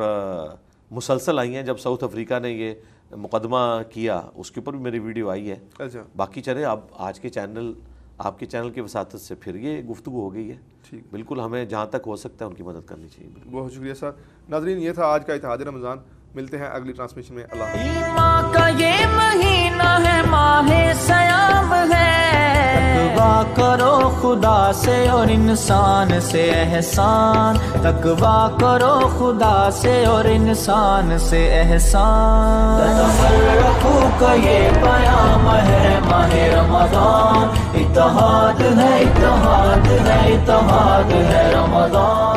مسلسل آئی ہیں. جب ساؤتھ افریقہ نے یہ مقدمہ کیا اس کے اوپر بھی میری ویڈیو آئی ہے. اچھا باقی چلے اب آج کے چینل آپ کے چینل کی وساطت سے پھر یہ گفتگو ہو گئی ہے. ٹھیک، بالکل ہمیں جہاں تک ہو سکتا ہے ان کی مدد کرنی چاہیے. بہت شکریہ سر. ناظرین یہ تھا آج کا اتحاد رمضان. ملتے ہیں اگلی ٹرانسمیشن میں. اللہ حافظ. ماہ کا یہ مہینہ ہے، ماہ سیام ہے، تقویٰ کرو خدا سے اور انسان سے احسان، تقویٰ کرو خدا سے اور انسان سے احسان. تفرقو کا یہ پیام ہے ماہ رمضان، اتحاد ہے اتحاد ہے اتحاد ہے رمضان.